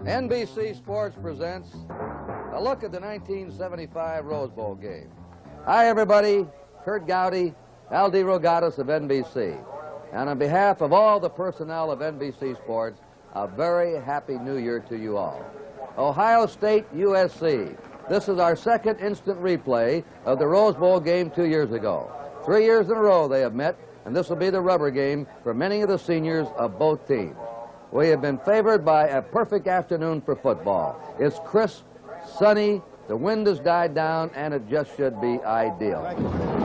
NBC Sports presents a look at the 1975 Rose Bowl game. Hi, everybody. Kurt Gowdy, Al DeRogatis of NBC. And on behalf of all the personnel of NBC Sports, a very happy New Year to you all. Ohio State, USC. This is our second instant replay of the Rose Bowl game 2 years ago. 3 years in a row they have met, and this will be the rubber game for many of the seniors of both teams. We have been favored by a perfect afternoon for football. It's crisp, sunny, the wind has died down, and it just should be ideal.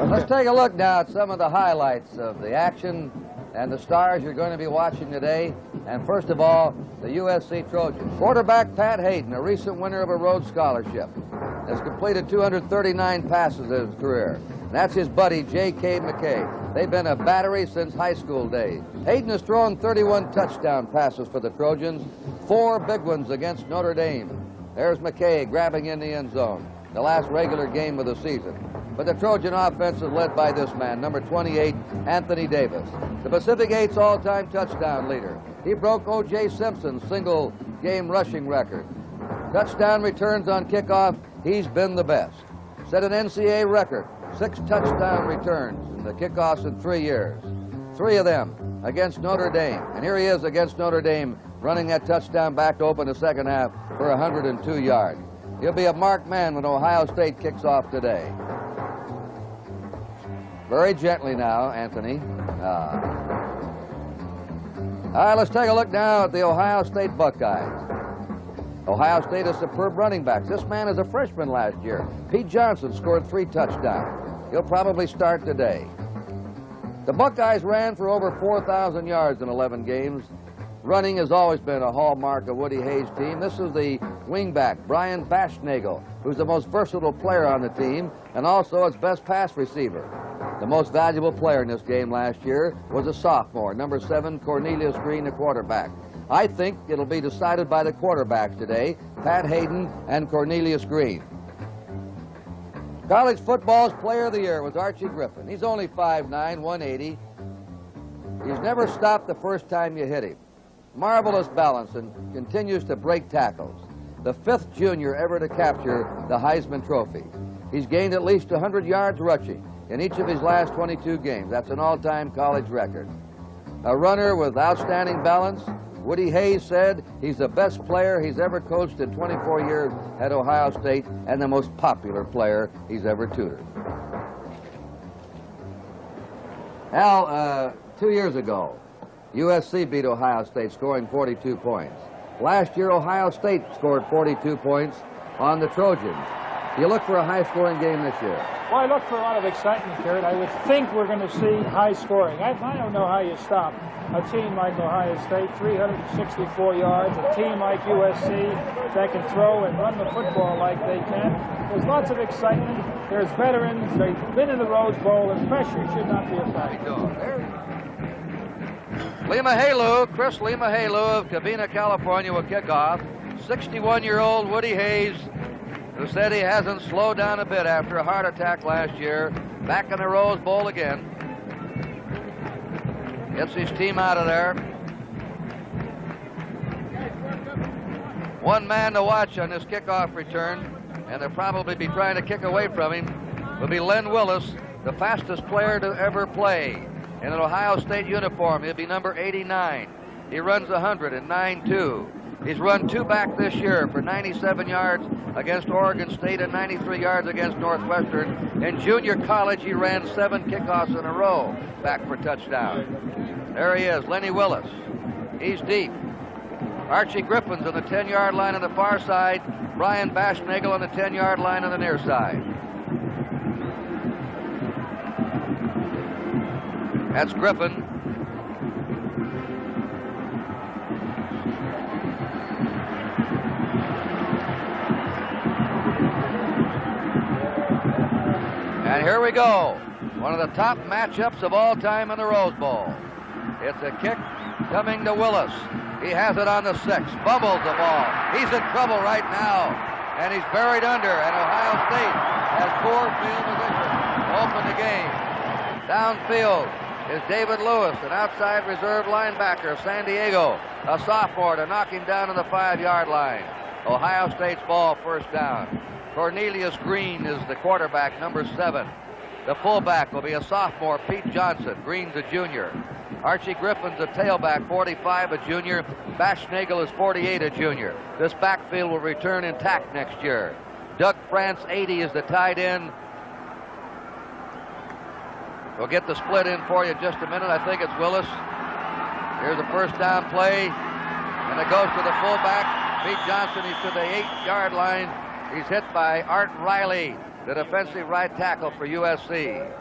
Let's take a look now at some of the highlights of the action and the stars you're going to be watching today. And first of all, the USC Trojans. Quarterback Pat Haden, a recent winner of a Rhodes Scholarship, has completed 239 passes in his career. That's his buddy, JK McKay. They've been a battery since high school days. Haden has thrown 31 touchdown passes for the Trojans, 4 big ones against Notre Dame. There's McKay grabbing in the end zone, the last regular game of the season. But the Trojan offense is led by this man, number 28, Anthony Davis, the Pacific 8's all-time touchdown leader. He broke O.J. Simpson's single-game rushing record. Touchdown returns on kickoff, he's been the best. Set an NCAA record, 6 touchdown returns in the kickoffs in 3 years. 3 of them against Notre Dame. And here he is against Notre Dame, running that touchdown back to open the second half for 102 yards. He'll be a marked man when Ohio State kicks off today. Very gently now, Anthony. All right, let's take a look now at the Ohio State Buckeyes. Ohio State has superb running backs. This man is a freshman last year. Pete Johnson scored 3 touchdowns. He'll probably start today. The Buckeyes ran for over 4,000 yards in 11 games. Running has always been a hallmark of Woody Hayes' team. This is the wingback, Brian Baschnagel, who's the most versatile player on the team and also its best pass receiver. The most valuable player in this game last year was a sophomore, number 7, Cornelius Greene, the quarterback. I think it'll be decided by the quarterbacks today, Pat Haden and Cornelius Greene. College football's player of the year was Archie Griffin. He's only 5'9", 180. He's never stopped the first time you hit him. Marvelous balance and continues to break tackles. The 5th junior ever to capture the Heisman Trophy. He's gained at least 100 yards rushing in each of his last 22 games. That's an all-time college record. A runner with outstanding balance. Woody Hayes said he's the best player he's ever coached in 24 years at Ohio State and the most popular player he's ever tutored. Al, 2 years ago, USC beat Ohio State, scoring 42 points. Last year, Ohio State scored 42 points on the Trojans. Do you look for a high-scoring game this year? Well, I look for a lot of excitement, Kurt. I would think we're going to see high scoring. I don't know how you stop a team like Ohio State, 364 yards, a team like USC that can throw and run the football like they can. There's lots of excitement. There's veterans. They've been in the Rose Bowl, and pressure should not be a factor. Chris Lima-Halu of Covina, California will kick off. 61-year-old Woody Hayes, who said he hasn't slowed down a bit after a heart attack last year, back in the Rose Bowl again. Gets his team out of there. One man to watch on this kickoff return, and they'll probably be trying to kick away from him, will be Len Willis, the fastest player to ever play. In an Ohio State uniform, he'll be number 89. He runs 109.2. He's run 2 back this year for 97 yards against Oregon State and 93 yards against Northwestern. In junior college, he ran 7 kickoffs in a row back for touchdown. There he is, Lenny Willis. He's deep. Archie Griffin's on the 10-yard line on the far side. Brian Baschnagel on the 10-yard line on the near side. That's Griffin. And here we go. One of the top matchups of all time in the Rose Bowl. It's a kick coming to Willis. He has it on the 6. Fumbles the ball. He's in trouble right now. And he's buried under. And Ohio State has poor field position to open the game. Downfield. is David Lewis, an outside reserve linebacker of San Diego, a sophomore, to knock him down to the 5-yard line. Ohio State's ball, first down. Cornelius Greene is the quarterback, number 7. The fullback will be a sophomore, Pete Johnson. Greene's a junior. Archie Griffin's a tailback, 45, a junior. Baschnagel is 48, a junior. This backfield will return intact next year. Doug France, 80, is the tight end. We'll get the split in for you in just a minute. I think it's Willis. Here's the first down play, and it goes to the fullback, Pete Johnson. He's to the 8-yard line. He's hit by Art Riley, the defensive right tackle for USC.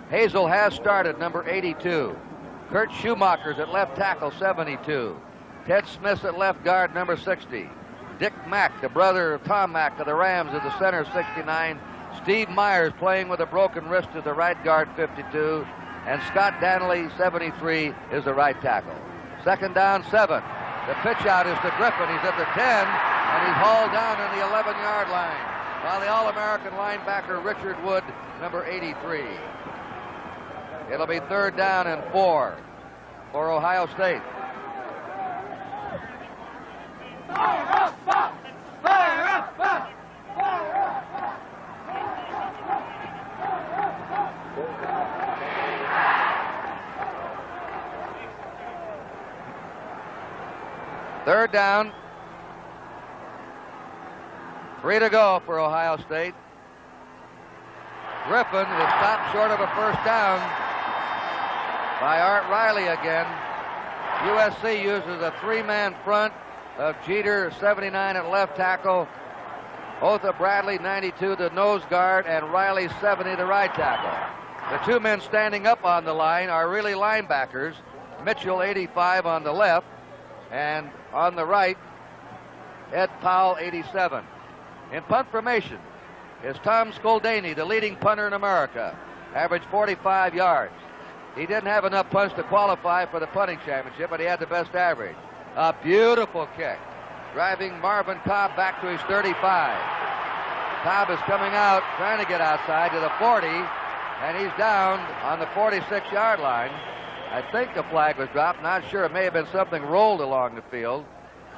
Hazel has started, number 82. Kurt Schumacher's at left tackle, 72. Ted Smith's at left guard, number 60. Dick Mack, the brother of Tom Mack of the Rams, at the center, 69. Steve Myers playing with a broken wrist at the right guard, 52. And Scott Danley, 73, is the right tackle. Second down, 7. The pitch out is to Griffin. He's at the 10, and he's hauled down on the 11-yard line by the All-American linebacker Richard Wood, number 83. It'll be third down and 4 for Ohio State. Fire up, Buck! Fire up, Buck! Fire up, Buck! Third down. 3 to go for Ohio State. Griffin is stopped short of a first down by Art Riley again. USC uses a 3-man front of Jeter, 79, at left tackle. Otha Bradley, 92, the nose guard, and Riley, 70, the right tackle. The 2 men standing up on the line are really linebackers. Mitchell, 85, on the left, and on the right, Ed Powell, 87. In punt formation is Tom Skoldany, the leading punter in America, averaged 45 yards. He didn't have enough punts to qualify for the punting championship, but he had the best average. A beautiful kick, driving Marvin Cobb back to his 35. Cobb is coming out, trying to get outside to the 40, and he's down on the 46-yard line. I think the flag was dropped. Not sure. It may have been something rolled along the field.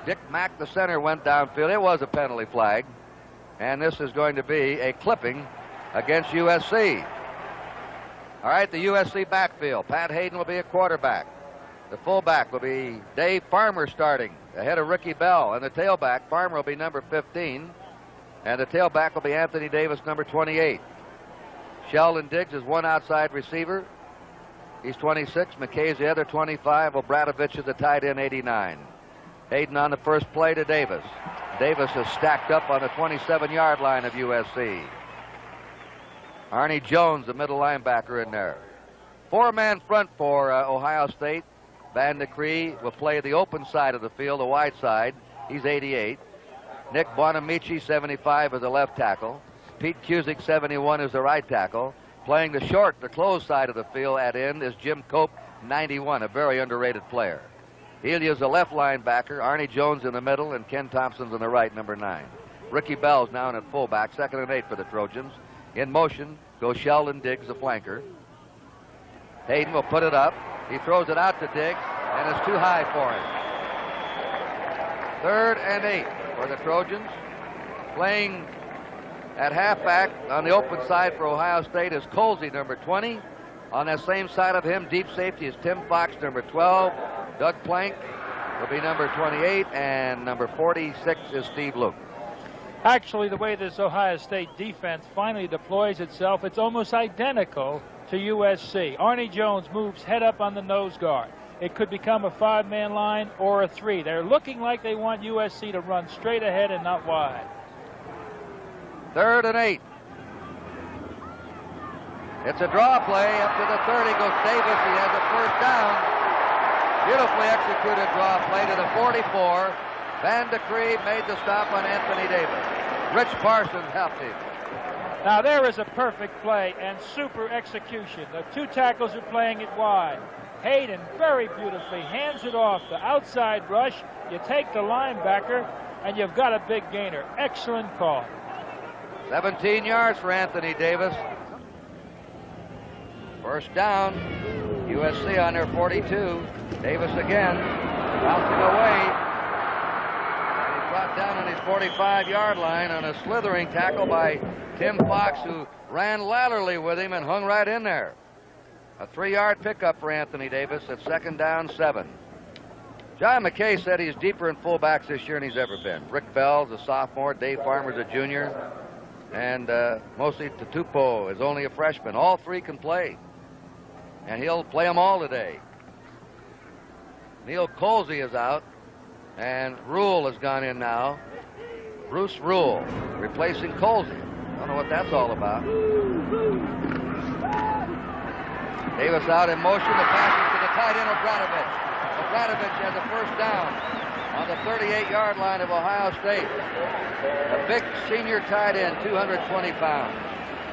Dick Mack, the center, went downfield. It was a penalty flag. And this is going to be a clipping against USC. All right, the USC backfield. Pat Haden will be a quarterback. The fullback will be Dave Farmer starting ahead of Ricky Bell. And the tailback, Farmer, will be number 15. And the tailback will be Anthony Davis, number 28. Sheldon Diggs is one outside receiver. He's 26. McKay's the other 25. Obradovich is the tight end, 89. Haden on the first play to Davis. Davis is stacked up on the 27-yard line of USC. Arnie Jones, the middle linebacker, in there. 4-man front for Ohio State. Van de Cree will play the open side of the field, the wide side. He's 88. Nick Bonamici, 75, is the left tackle. Pete Cusick, 71, is the right tackle. Playing the short, the closed side of the field at end is Jim Cope, 91, a very underrated player. Elia's the left linebacker, Arnie Jones in the middle, and Ken Thompson's on the right, number 9. Ricky Bell's now in at fullback, 2nd and 8 for the Trojans. In motion goes Sheldon Diggs, the flanker. Haden will put it up. He throws it out to Diggs, and it's too high for him. 3rd and 8 for the Trojans. Playing at halfback on the open side for Ohio State is Colsey, number 20. On that same side of him, deep safety, is Tim Fox, number 12. Doug Plank will be number 28, and number 46 is Steve Luke. Actually, the way this Ohio State defense finally deploys itself, it's almost identical to USC. Arnie Jones moves head up on the nose guard. It could become a 5-man line or a 3. They're looking like they want USC to run straight ahead and not wide. 3rd and 8. It's a draw play. Up to the 30 goes Davis. He has a first down. Beautifully executed draw play to the 44. Van de Cree made the stop on Anthony Davis. Rich Parsons helped him. Now there is a perfect play and super execution. The 2 tackles are playing it wide. Haden very beautifully hands it off. The outside rush. You take the linebacker and you've got a big gainer. Excellent call. 17 yards for Anthony Davis. First down. USC on their 42. Davis again, bouncing away. And he's brought down on his 45-yard line on a slithering tackle by Tim Fox, who ran laterally with him and hung right in there. A 3-yard pickup for Anthony Davis at 2nd down 7. John McKay said he's deeper in fullbacks this year than he's ever been. Rick Bell's a sophomore, Dave Farmer's a junior, and mostly Tatupo is only a freshman. All three can play, and he'll play them all today. Neil Colsey is out, and Rule has gone in now. Bruce Rule replacing Colsey. I don't know what that's all about. Davis out in motion. The pass is to the tight end, Obradovic. Obradovic has a 1st down on the 38-yard line of Ohio State. A big senior tight end, 220 pounds.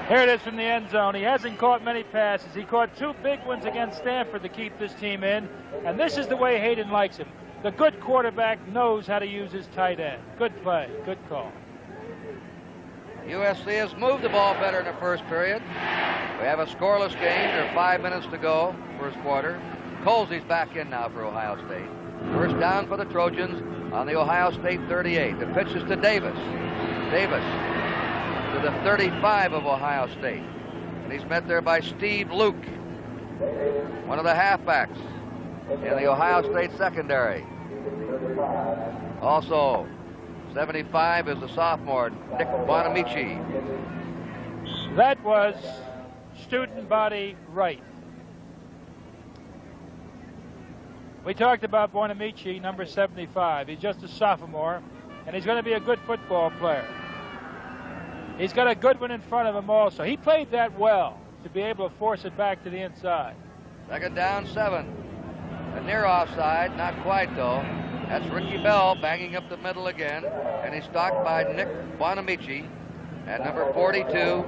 Here it is from the end zone. He hasn't caught many passes. He caught 2 big ones against Stanford to keep this team in, and this is the way Haden likes him. The good quarterback knows how to use his tight end. Good play, good call. USC has moved the ball better in the first period. We have a scoreless game. There are 5 minutes to go, first quarter. Colsey's back in now for Ohio State. 1st down for the Trojans on the Ohio State 38. The pitch is to Davis. Davis to the 35 of Ohio State. And he's met there by Steve Luke, one of the halfbacks in the Ohio State secondary. Also, 75 is the sophomore, Nick Bonamici. That was student body right. We talked about Bonamici, number 75. He's just a sophomore, and he's going to be a good football player. He's got a good one in front of him also. He played that well to be able to force it back to the inside. 2nd down 7. A near offside, not quite though. That's Ricky Bell banging up the middle again, and he's stalked by Nick Bonamici at number 42.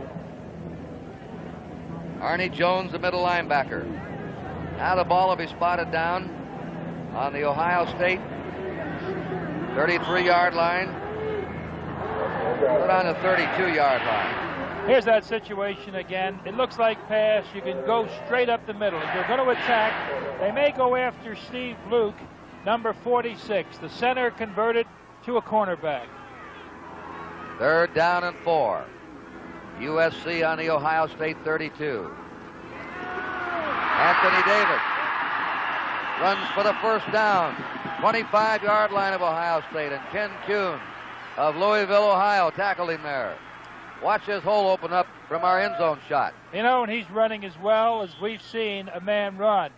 Arnie Jones, the middle linebacker. Now the ball will be spotted down on the Ohio State 33-yard line. Put on the 32-yard line. Here's that situation again. It looks like pass. You can go straight up the middle. If you're going to attack, they may go after Steve Luke, number 46. The center converted to a cornerback. 3rd down and 4. USC on the Ohio State 32. Anthony Davis runs for the 1st down. 25-yard line of Ohio State, and Ken Kuhn of Louisville, Ohio, tackled him there. Watch this hole open up from our end zone shot. You know, and he's running as well as we've seen a man run.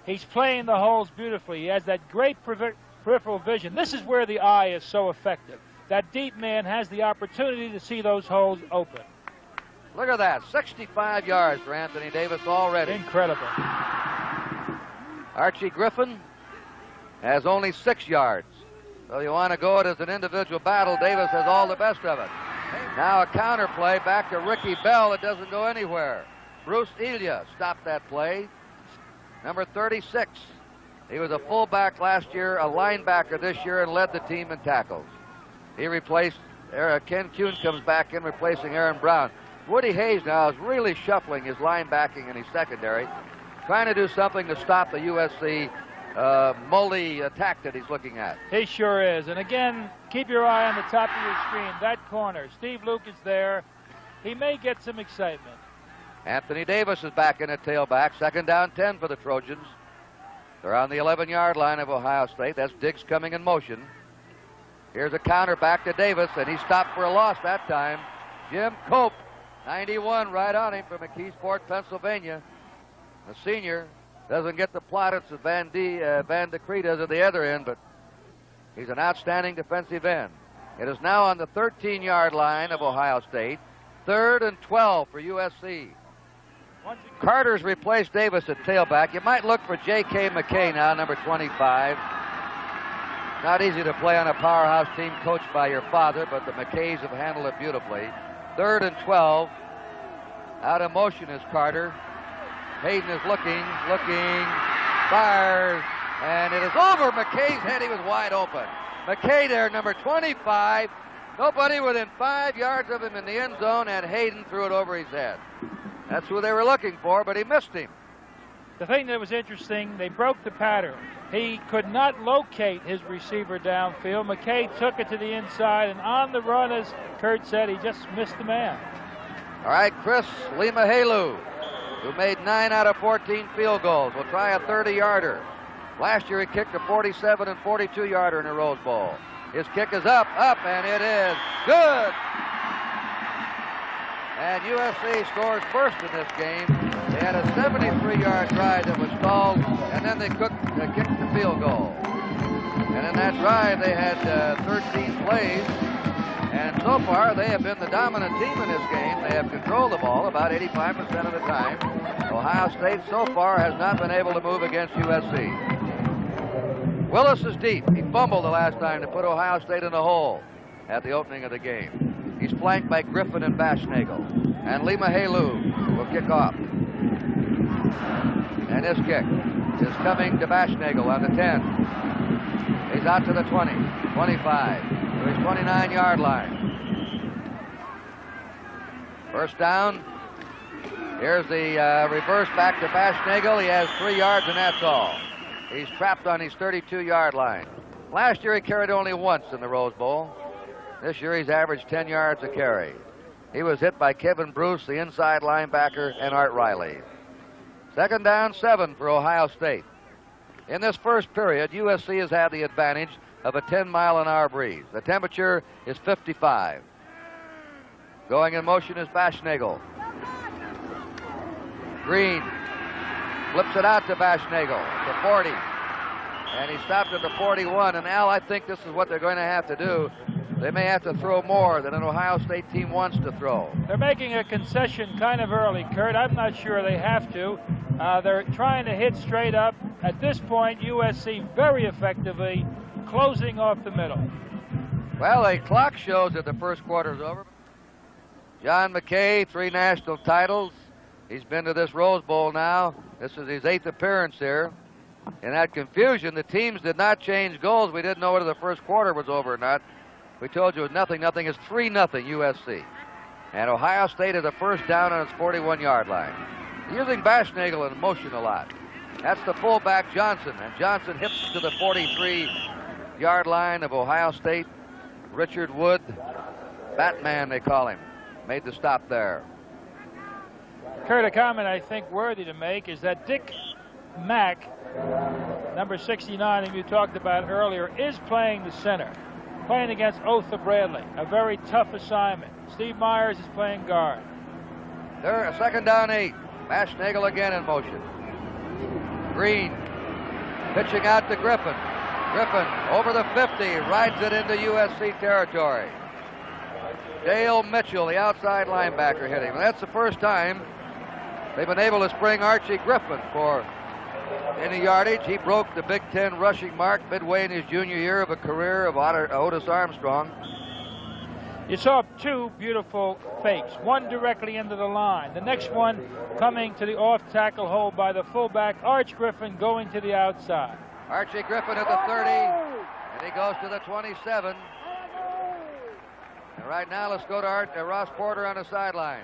He's playing the holes beautifully. He has that great peripheral vision. This is where the eye is so effective. That deep man has the opportunity to see those holes open. Look at that, 65 yards for Anthony Davis already. Incredible. Archie Griffin has only 6 yards. So you want to go it as an individual battle. Davis has all the best of it. Now a counter play back to Ricky Bell. It doesn't go anywhere. Bruce Elia stopped that play. Number 36. He was a fullback last year, a linebacker this year, and led the team in tackles. He replaced, Ken Kuhn comes back in, replacing Aaron Brown. Woody Hayes now is really shuffling his linebacking and his secondary, trying to do something to stop the USC multi attack that he's looking at. He sure is. And again, keep your eye on the top of your screen. That corner, Steve Luke is there. He may get some excitement. Anthony Davis is back in at tailback. 2nd down 10 for the Trojans. They're on the 11-yard line of Ohio State. That's Diggs coming in motion. Here's a counter back to Davis, and he stopped for a loss that time. Jim Cope, 91, right on him from McKeesport, Pennsylvania. The senior doesn't get the plaudits of Van de Cree does at the other end, but he's an outstanding defensive end. It is now on the 13-yard line of Ohio State. 3rd and 12 for USC. Carter's replaced Davis at tailback. You might look for JK McKay now, number 25. Not easy to play on a powerhouse team coached by your father, but the McKays have handled it beautifully. 3rd and 12. Out of motion is Carter. Haden is looking, fires, and it is over McKay's head. He was wide open. McKay there, number 25. Nobody within 5 yards of him in the end zone, and Haden threw it over his head. That's who they were looking for, but he missed him. The thing that was interesting, they broke the pattern. He could not locate his receiver downfield. McKay took it to the inside, and on the run, as Kurt said, he just missed the man. All right, Chris Limahalu, who made 9 out of 14 field goals, will try a 30-yarder. Last year he kicked a 47 and 42-yarder in the Rose Bowl. His kick is up, and it is good. And USC scores first in this game. They had a 73-yard drive that was stalled, and then they kicked the field goal. And in that drive, they had 13 plays. And so far, they have been the dominant team in this game. They have controlled the ball about 85% of the time. Ohio State so far has not been able to move against USC. Willis is deep. He fumbled the last time to put Ohio State in the hole at the opening of the game. He's flanked by Griffin and Bashnagel. And Limahalu will kick off. And this kick is coming to Bashnagel on the 10. He's out to the 20, 25, to his 29-yard line. First down. Here's the reverse back to Bashnagel. He has 3 yards, and that's all. He's trapped on his 32-yard line. Last year he carried only once in the Rose Bowl. This year he's averaged 10 yards a carry. He was hit by Kevin Bruce, the inside linebacker, and Art Riley. Second down, 7 for Ohio State. In this first period, USC has had the advantage of a 10-mile-an-hour breeze. The temperature is 55. Going in motion is Bashnagel. Greene flips it out to Bashnagel, to 40. And he stopped at the 41. And Al, I think this is what they're going to have to do. They may have to throw more than an Ohio State team wants to throw. They're making a concession kind of early, Kurt. I'm not sure they have to. They're trying to hit straight up. At this point, USC very effectively closing off the middle. Well, the clock shows that the first quarter is over. John McKay, 3 national titles. He's been to this Rose Bowl now. This is his 8th appearance here. In that confusion, the teams did not change goals. We didn't know whether the first quarter was over or not. We told you it was nothing. Nothing is 3-0 USC. And Ohio State has a first down on its 41-yard line. Using Bashnagel in motion a lot. That's the fullback Johnson. And Johnson hits to the 43-yard line of Ohio State. Richard Wood, Batman they call him, made the stop there. Kurt, a comment I think worthy to make is that Dick Mack, number 69, whom you talked about earlier, is playing the center, playing against Otha Bradley, a very tough assignment. Steve Myers is playing guard. They're a second down 8. Bashnagel again in motion. Greene pitching out to Griffin. Griffin over the 50, rides it into USC territory. Dale Mitchell, the outside linebacker, hit him. And that's the first time they've been able to spring Archie Griffin for any yardage. He broke the Big Ten rushing mark midway in his junior year of a career of Otis Armstrong. You saw 2 beautiful fakes, one directly into the line, the next one coming to the off-tackle hole by the fullback, Arch Griffin, going to the outside. Archie Griffin at the 30, and he goes to the 27. And right now, let's go to Ross Porter on the sideline.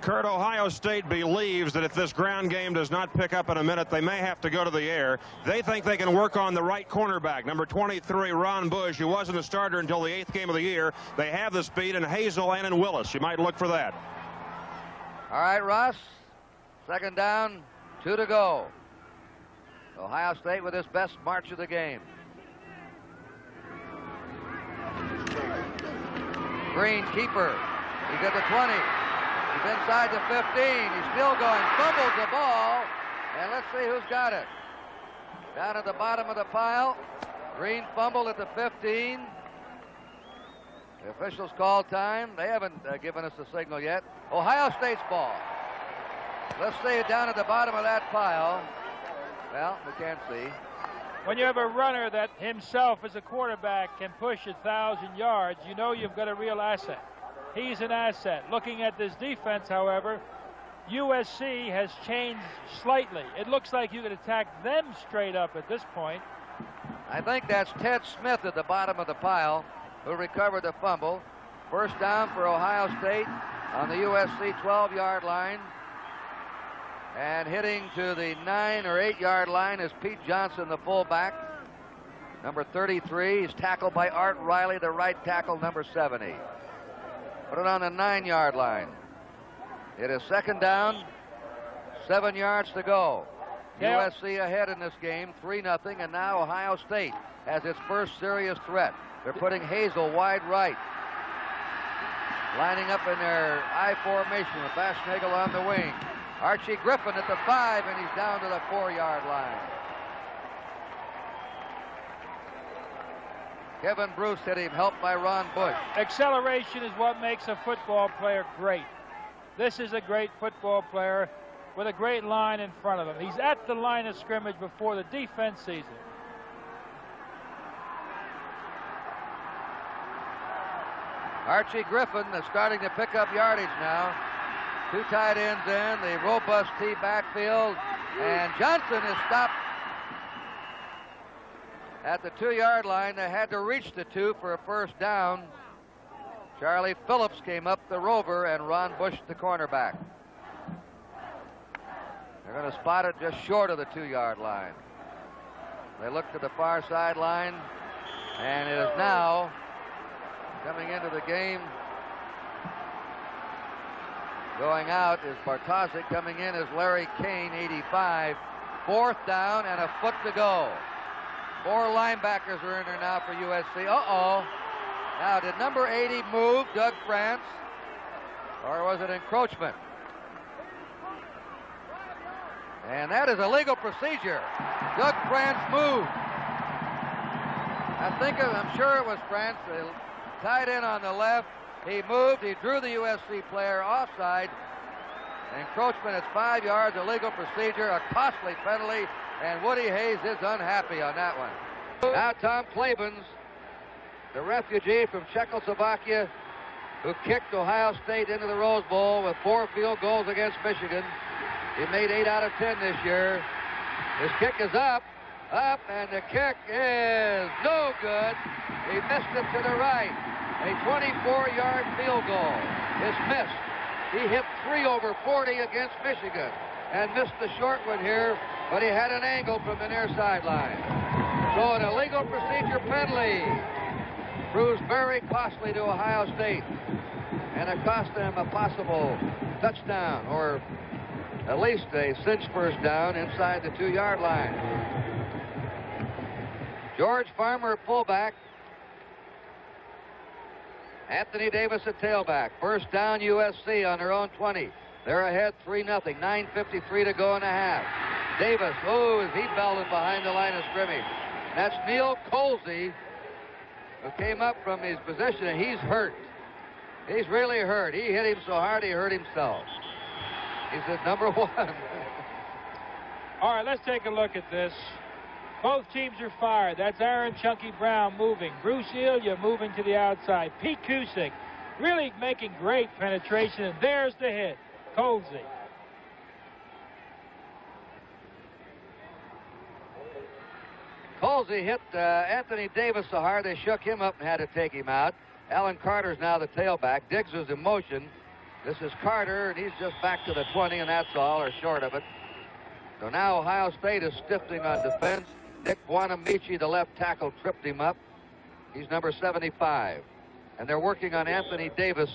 Kurt, Ohio State believes that if this ground game does not pick up in a minute, they may have to go to the air. They think they can work on the right cornerback, number 23, Ron Bush, who wasn't a starter until the 8th game of the year. They have the speed, and Hazel and Willis. You might look for that. All right, Ross. Second down, 2 to go. Ohio State with his best march of the game. Greene, keeper. He's at the 20. He's inside the 15. He's still going. Fumbles the ball. And let's see who's got it. Down at the bottom of the pile. Greene fumbled at the 15. The officials call time. They haven't given us the signal yet. Ohio State's ball. Let's see it down at the bottom of that pile. Well, we can't see. When you have a runner that himself as a quarterback can push 1,000 yards, you know you've got a real asset. He's an asset. Looking at this defense, however, USC has changed slightly. It looks like you could attack them straight up at this point. I think that's Ted Smith at the bottom of the pile who recovered the fumble. First down for Ohio State on the USC 12-yard line. And hitting to the 9 or 8 yard line is Pete Johnson, the fullback. Number 33. He's tackled by Art Riley, the right tackle, number 70. Put it on the 9 yard line. It is second down, 7 yards to go. Yeah. USC ahead in this game, 3-0, and now Ohio State has its first serious threat. They're putting Hazel wide right. Lining up in their I formation with Basnagel on the wing. Archie Griffin at the 5, and he's down to the 4 yard line. Kevin Bruce hit him, helped by Ron Bush. Acceleration is what makes a football player great. This is a great football player with a great line in front of him. He's at the line of scrimmage before the defense sees it. Archie Griffin is starting to pick up yardage now. 2 tight ends in, the robust T backfield, and Johnson is stopped at the 2 yard line. They had to reach the 2 for a first down. Charlie Phillips came up the rover, and Ron Bush the cornerback. They're going to spot it just short of the 2 yard line. They look to the far sideline, and it is now coming into the game. Going out is Bartosik. Coming in is Larry Kane, 85. 4th down and a foot to go. 4 linebackers are in there now for USC. Uh-oh. Now, did number 80 move, Doug France, or was it encroachment? And that is a legal procedure. Doug France moved. I'm sure it was France. Tied in on the left. He moved. He drew the USC player offside. Encroachment is 5 yards. A legal procedure. A costly penalty. And Woody Hayes is unhappy on that one. Now Tom Klebans, the refugee from Czechoslovakia, who kicked Ohio State into the Rose Bowl with 4 field goals against Michigan. He made 8 out of 10 this year. His kick is up, and the kick is no good. He missed it to the right. A 24-yard field goal is missed. He hit 3 over 40 against Michigan and missed the short one here, but he had an angle from the near sideline. So an illegal procedure penalty proves very costly to Ohio State, and it cost them a possible touchdown, or at least a cinch first down inside the 2 yard line. George Farmer, fullback. Anthony Davis at tailback. First down, USC on their own 20. They're ahead 3-0. 9:53 to go in the half. Davis, is he belted behind the line of scrimmage. That's Neil Colsey, who came up from his position, and he's hurt. He's really hurt. He hit him so hard he hurt himself. He's at number 1. All right, let's take a look at this. Both teams are fired. That's Aaron Chunky Brown moving. Bruce Elia moving to the outside. Pete Cusick really making great penetration, and there's the hit. Colsey. Colsey hit Anthony Davis so hard they shook him up and had to take him out. Alan Carter's now the tailback. Diggs is in motion. This is Carter, and he's just back to the 20, and that's all, or short of it. So now Ohio State is stiffening on defense. Nick Buonamici, the left tackle, tripped him up. He's number 75. And they're working on Anthony Davis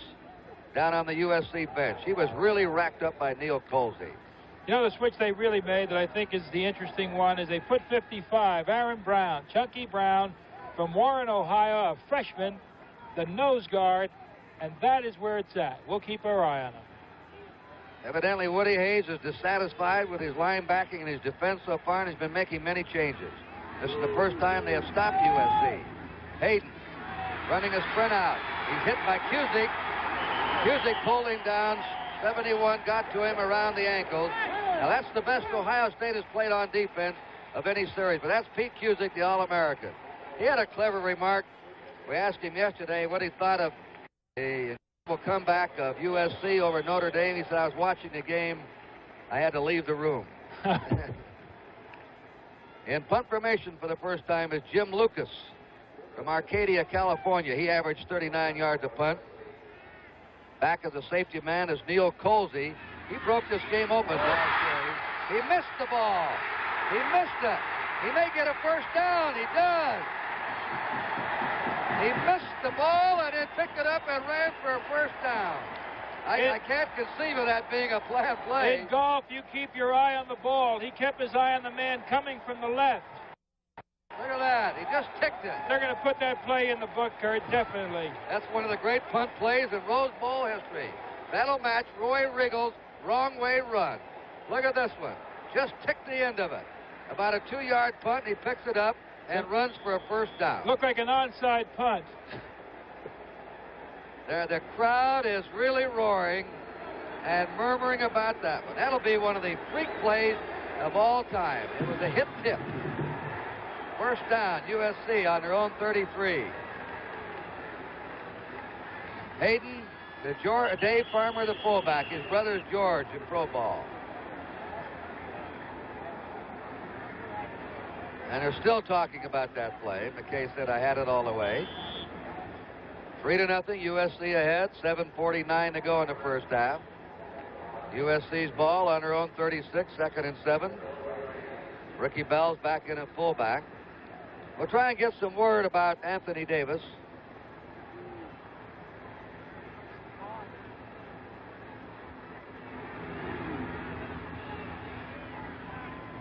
down on the USC bench. He was really racked up by Neil Colsey. You know, the switch they really made that I think is the interesting one is they put 55, Aaron Brown, Chunky Brown from Warren, Ohio, a freshman, the nose guard, and that is where it's at. We'll keep our eye on him. Evidently, Woody Hayes is dissatisfied with his linebacking and his defense so far, and he's been making many changes. This is the first time they have stopped USC. Haden running a sprint out. He's hit by Cusick. Cusick pulled him down. 71 got to him around the ankles. Now, that's the best Ohio State has played on defense of any series, but that's Pete Cusick, the All-American. He had a clever remark. We asked him yesterday what he thought of the comeback of USC over Notre Dame. He said, I was watching the game. I had to leave the room. In punt formation for the first time is Jim Lucas from Arcadia, California. He averaged 39 yards a punt. Back as a safety man is Neil Colsey. He broke this game open last series. He missed the ball. He missed it. He may get a first down. He does. He missed the ball and then picked it up and ran for a first down. I can't conceive of that being a planned play. In golf, you keep your eye on the ball. He kept his eye on the man coming from the left. Look at that. He just ticked it. They're going to put that play in the book, Kurt, definitely. That's one of the great punt plays in Rose Bowl history. That'll match Roy Riggle's wrong way run. Look at this one. Just ticked the end of it. About a 2-yard punt, he picks it up and runs for a first down. Looked like an onside punt. There, the crowd is really roaring and murmuring about that one. That'll be one of the freak plays of all time. It was a hip tip. First down, USC on their own 33. Haden, Dave Farmer, the fullback. His brother's George in pro ball. And they're still talking about that play. McKay said, I had it all the way. 3-0, USC ahead. 7:49 to go in the first half. USC's ball on their own 36, 2nd and 7. Ricky Bell's back in a fullback. We'll try and get some word about Anthony Davis.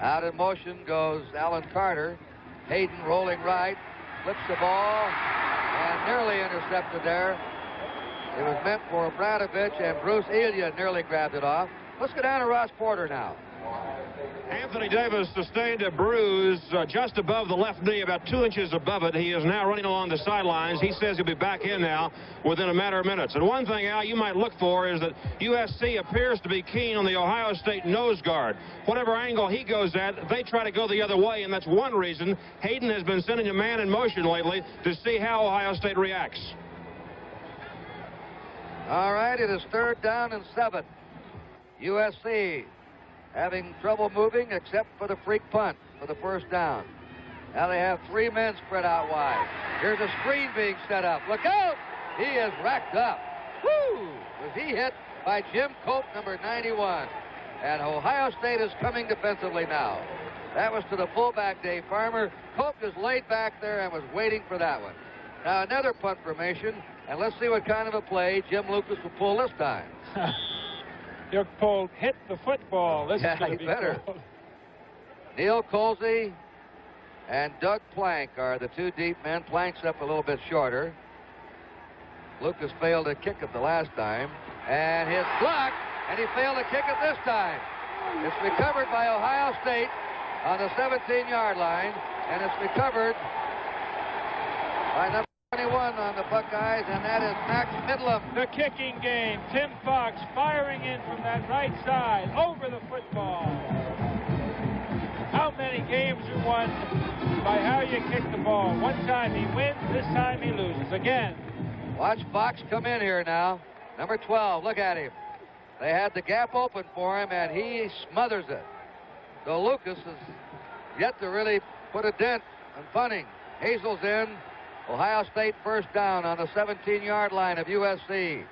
Out in motion goes Alan Carter. Haden rolling right, flips the ball, and nearly intercepted there. It was meant for Bradovich, and Bruce Elia nearly grabbed it off. Let's go down to Ross Porter now. Anthony Davis sustained a bruise just above the left knee, about 2 inches above it. He is now running along the sidelines. He says he'll be back in now within a matter of minutes. And one thing, Al, you might look for is that USC appears to be keen on the Ohio State nose guard. Whatever angle he goes at, they try to go the other way, and that's one reason Haden has been sending a man in motion lately to see how Ohio State reacts. All right, it is 3rd down and 7. USC having trouble moving except for the freak punt for the first down. Now they have 3 men spread out wide. Here's a screen being set up. Look out! He is racked up. Woo! Was he hit by Jim Cope, number 91. And Ohio State is coming defensively now. That was to the fullback, Dave Farmer. Cope just laid back there and was waiting for that one. Now another punt formation, and let's see what kind of a play Jim Lucas will pull this time. You're pulled, hit the football. This is going to be better. cool. Neil Colsey and Doug Plank are the 2 deep men. Plank's up a little bit shorter. Lucas failed to kick it the last time, and his block, and he failed to kick it this time. It's recovered by Ohio State on the 17-yard line, and it's recovered by number 21 on the Buckeyes, and that is Max Midlam. The kicking game. Tim Fox firing in from that right side over the football. How many games are won by how you kick the ball? One time he wins, this time he loses. Again. Watch Fox come in here now. Number 12, look at him. They had the gap open for him, and he smothers it. So Lucas has yet to really put a dent in punting. Hazel's in. Ohio State first down on the 17-yard line of USC.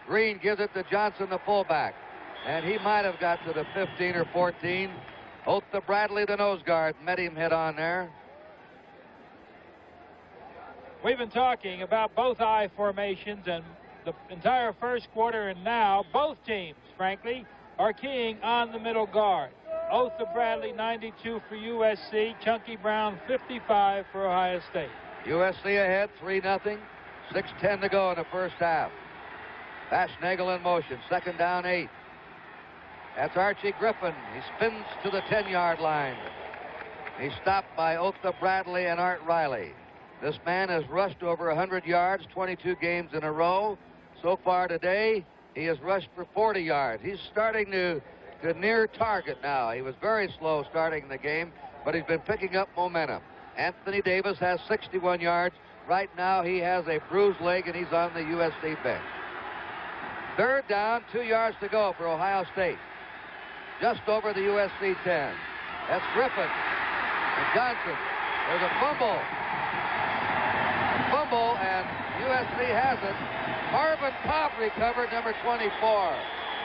Greene gives it to Johnson, the fullback. And he might have got to the 15 or 14. Otha Bradley, the nose guard, met him head on there. We've been talking about both I formations and the entire first quarter, and now both teams, frankly, are keying on the middle guard. Otha Bradley, 92 for USC. Chunky Brown, 55 for Ohio State. USC ahead, 3-0. 6:10 to go in the first half. Bashnagel in motion. 2nd down, 8. That's Archie Griffin. He spins to the 10-yard line. He's stopped by Otha Bradley and Art Riley. This man has rushed over 100 yards, 22 games in a row. So far today, he has rushed for 40 yards. He's starting to near target now. He was very slow starting the game, but he's been picking up momentum. Anthony Davis has 61 yards. Right now he has a bruised leg, and he's on the USC bench. 3rd down, 2 yards to go for Ohio State. Just over the USC 10. That's Griffin and Johnson. There's a fumble. And USC has it. Marvin Pop recovered, number 24.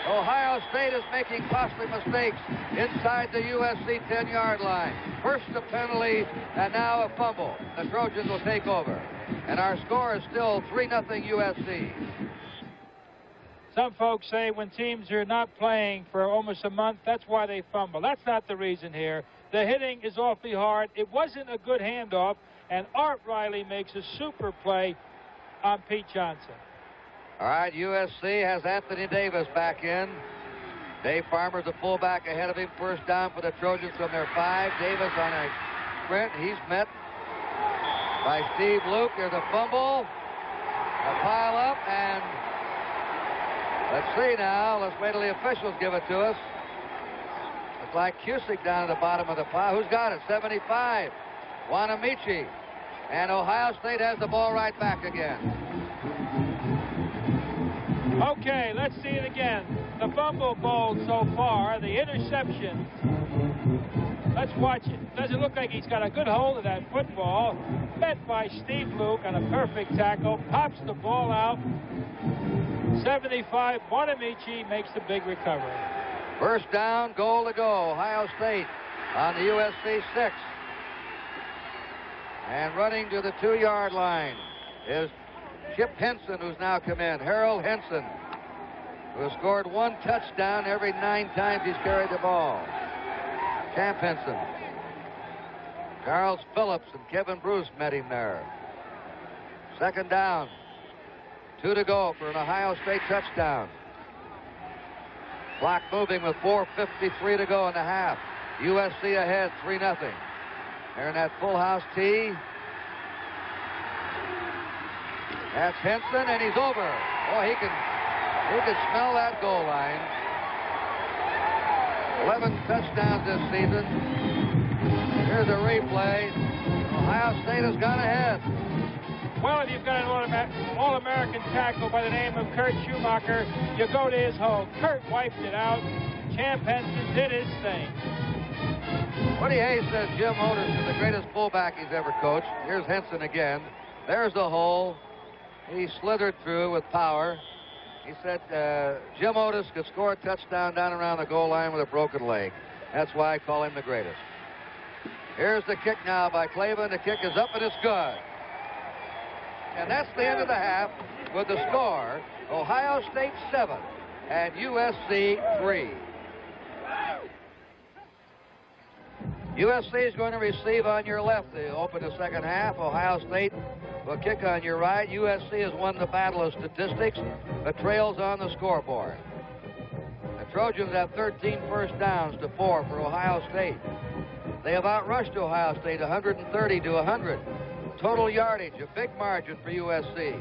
Ohio State is making costly mistakes inside the USC 10-yard line. First a penalty, and now a fumble. The Trojans will take over. And our score is still 3-0 USC. Some folks say when teams are not playing for almost a month, that's why they fumble. That's not the reason here. The hitting is awfully hard. It wasn't a good handoff, and Art Riley makes a super play on Pete Johnson. All right, USC has Anthony Davis back in. Dave Farmer's the fullback ahead of him. First down for the Trojans from their 5. Davis on a sprint. He's met by Steve Luke. There's a fumble. A pile up, and let's see now. Let's wait till the officials give it to us. Looks like Cusick down at the bottom of the pile. Who's got it? 75. Wanamichi. And Ohio State has the ball right back again. Okay, let's see it again. The fumble ball so far, the interception. Let's watch it. Doesn't look like he's got a good hold of that football. Met by Steve Luke on a perfect tackle. Pops the ball out. 75, Bonamici makes the big recovery. First down, goal to go. Ohio State on the USC 6. And running to the 2-yard line is Chip Henson, who's now come in. Harold Henson, who has scored 1 touchdown every 9 times he's carried the ball. Champ Henson. Charles Phillips and Kevin Bruce met him there. Second down. 2 to go for an Ohio State touchdown. Clock moving with 4:53 to go in the half. USC ahead, 3-0. They're in that full house tee. That's Henson, and he's over. Boy, he can smell that goal line. 11 touchdowns this season. Here's a replay. Ohio State has gone ahead. Well, if you've got an All-American tackle by the name of Kurt Schumacher, you go to his home. Kurt wiped it out. Champ Henson did his thing. Woody Hayes says Jim Otis is the greatest fullback he's ever coached. Here's Henson again. There's the hole. He slithered through with power. He said Jim Otis could score a touchdown down around the goal line with a broken leg. That's why I call him the greatest. Here's the kick now by Clavin. The kick is up, and it's good. And that's the end of the half with the score, Ohio State 7 and USC 3. USC is going to receive on your left. They open the second half. Ohio State will kick on your right. USC has won the battle of statistics, but trails on the scoreboard. The Trojans have 13 first downs to 4 for Ohio State. They have outrushed Ohio State 130 to 100. Total yardage, a big margin for USC,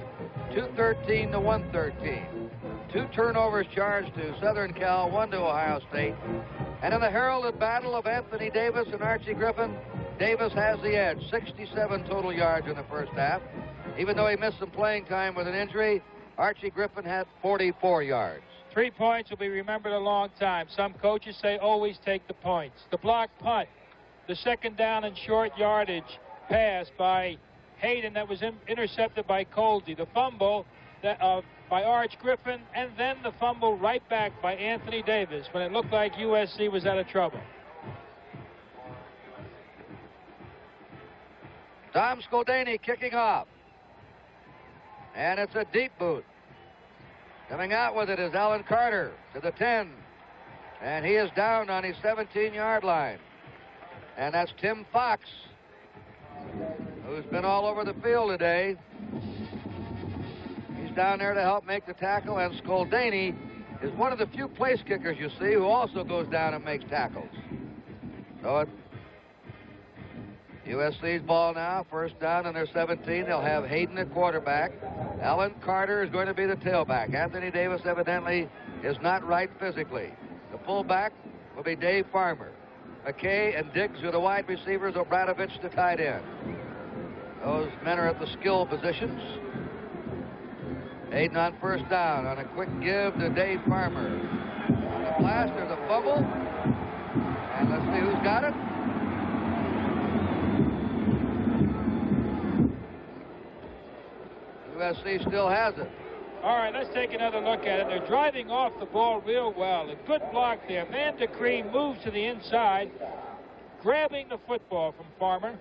213 to 113. 2 turnovers charged to Southern Cal, 1 to Ohio State. And in the heralded battle of Anthony Davis and Archie Griffin, Davis has the edge, 67 total yards in the first half. Even though he missed some playing time with an injury, Archie Griffin had 44 yards. 3 points will be remembered a long time. Some coaches say always take the points. The block punt, the second down and short yardage pass by Haden that was intercepted by Coldy. The fumble by Arch Griffin, and then the fumble right back by Anthony Davis when it looked like USC was out of trouble. Tom Skodany kicking off. And it's a deep boot. Coming out with it is Alan Carter to the 10. And he is down on his 17-yard line. And that's Tim Fox, who's been all over the field today. He's down there to help make the tackle, and Skodany is one of the few place kickers you see who also goes down and makes tackles. So it's USC's ball now, first down on their 17. They'll have Haden at quarterback. Alan Carter is going to be the tailback. Anthony Davis evidently is not right physically. The fullback will be Dave Farmer. McKay and Diggs are the wide receivers, Obradovich the tight end. Those men are at the skill positions. Haden on first down on a quick give to Dave Farmer. On the blast, there's a fumble. And let's see who's got it. USC still has it. All right, let's take another look at it. They're driving off the ball real well. A good block there. Van de Greene moves to the inside, grabbing the football from Farmer.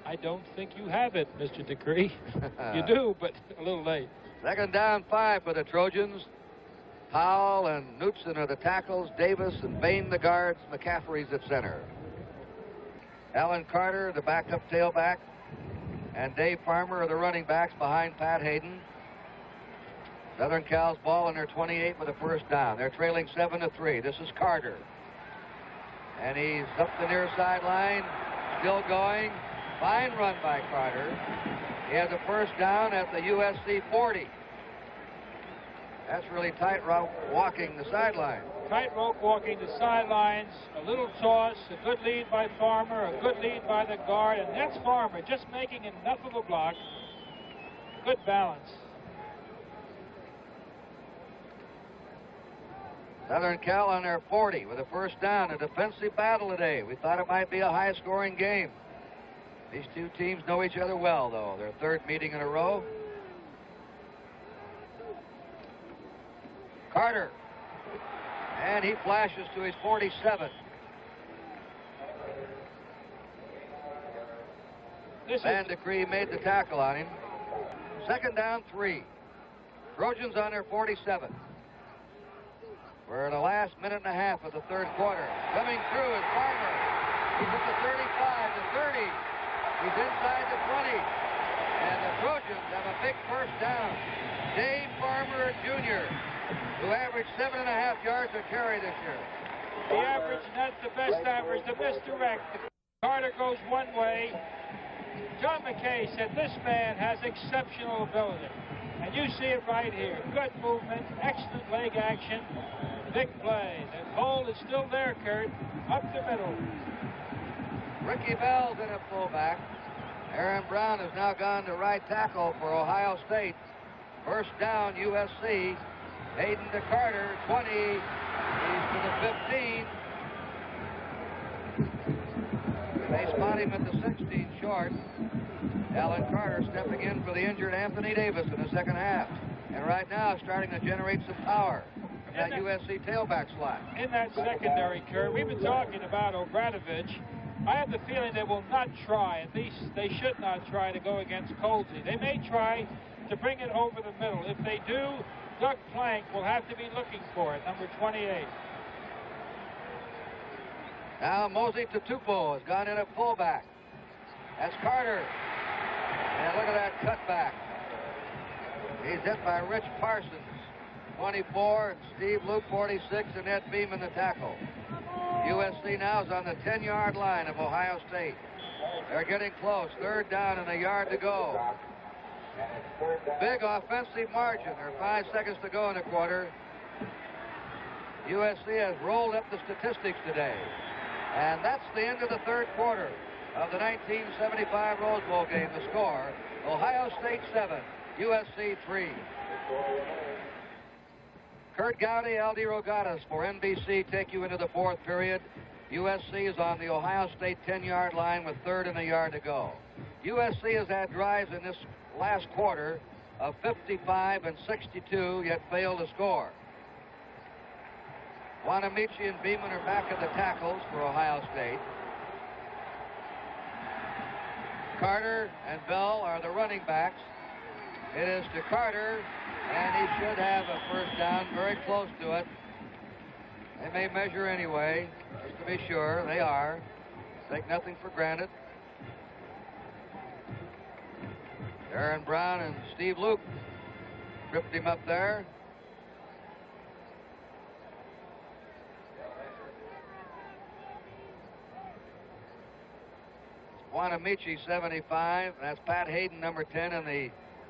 I don't think you have it, Mr. Decree. You do, but a little late. Second down 5 for the Trojans. Powell and Knutson are the tackles. Davis and Bain the guards. McCaffrey's at center. Alan Carter, the backup tailback, and Dave Farmer are the running backs behind Pat Haden. Southern Cal's ball in their 28 with a first down. They're trailing 7-3. This is Carter. And he's up the near sideline, still going. Fine run by Carter. He has a first down at the USC 40. That's really tightrope walking the sideline. Tightrope walking the sidelines, a little toss, a good lead by Farmer, a good lead by the guard, and that's Farmer just making enough of a block. Good balance. Southern Cal on their 40 with a first down. A defensive battle today. We thought it might be a high-scoring game. These two teams know each other well, though. Their third meeting in a row. Carter. And he flashes to his 47. Van de Greene made the tackle on him. Second down 3. Trojans on their 47. We're in the last minute and a half of the third quarter. Coming through is Farmer. He's at the 35, the 30. He's inside the 20. And the Trojans have a big first down. Dave Farmer Jr., who averaged 7.5 yards a carry this year. The average, not the best average, the misdirect. Carter goes one way. John McKay said this man has exceptional ability. And you see it right here. Good movement, excellent leg action, big play. The hole is still there, Kurt, up the middle. Ricky Bell's in at fullback. Aaron Brown has now gone to right tackle for Ohio State. First down, USC. Haden to Carter, 20. He's to the 15. They spot him at the 16 short. Alan Carter stepping in for the injured Anthony Davis in the second half. And right now starting to generate some power from that USC tailback slot. In that secondary, Kurt, we've been talking about Obradovich. I have the feeling they will not try, at least they should not try to go against Colsey. They may try to bring it over the middle. If they do, Doug Plank will have to be looking for it, number 28. Now Mosey Tatupo has gone in at fullback. That's Carter. And look at that cutback. He's hit by Rich Parsons, 24, and Steve Luke, 46, and Ed Beeman the tackle. USC now is on the 10-yard line of Ohio State. They're getting close. Third down and a yard to go. Big offensive margin. There are 5 seconds to go in the quarter. USC has rolled up the statistics today. And that's the end of the third quarter of the 1975 Rose Bowl game. The score, Ohio State 7, USC 3. Kurt Gowdy, L.D. Rogatis for NBC take you into the fourth period. USC is on the Ohio State 10-yard line with third and a yard to go. USC has had drives in this last quarter of 55 and 62, yet failed to score. Wanamichi and Beeman are back at the tackles for Ohio State. Carter and Bell are the running backs. It is to Carter, and he should have a first down, very close to it. They may measure anyway, just to be sure. They are. Take nothing for granted. Aaron Brown and Steve Luke tripped him up there. Wanamichi, 75. That's Pat Haden, number 10, in the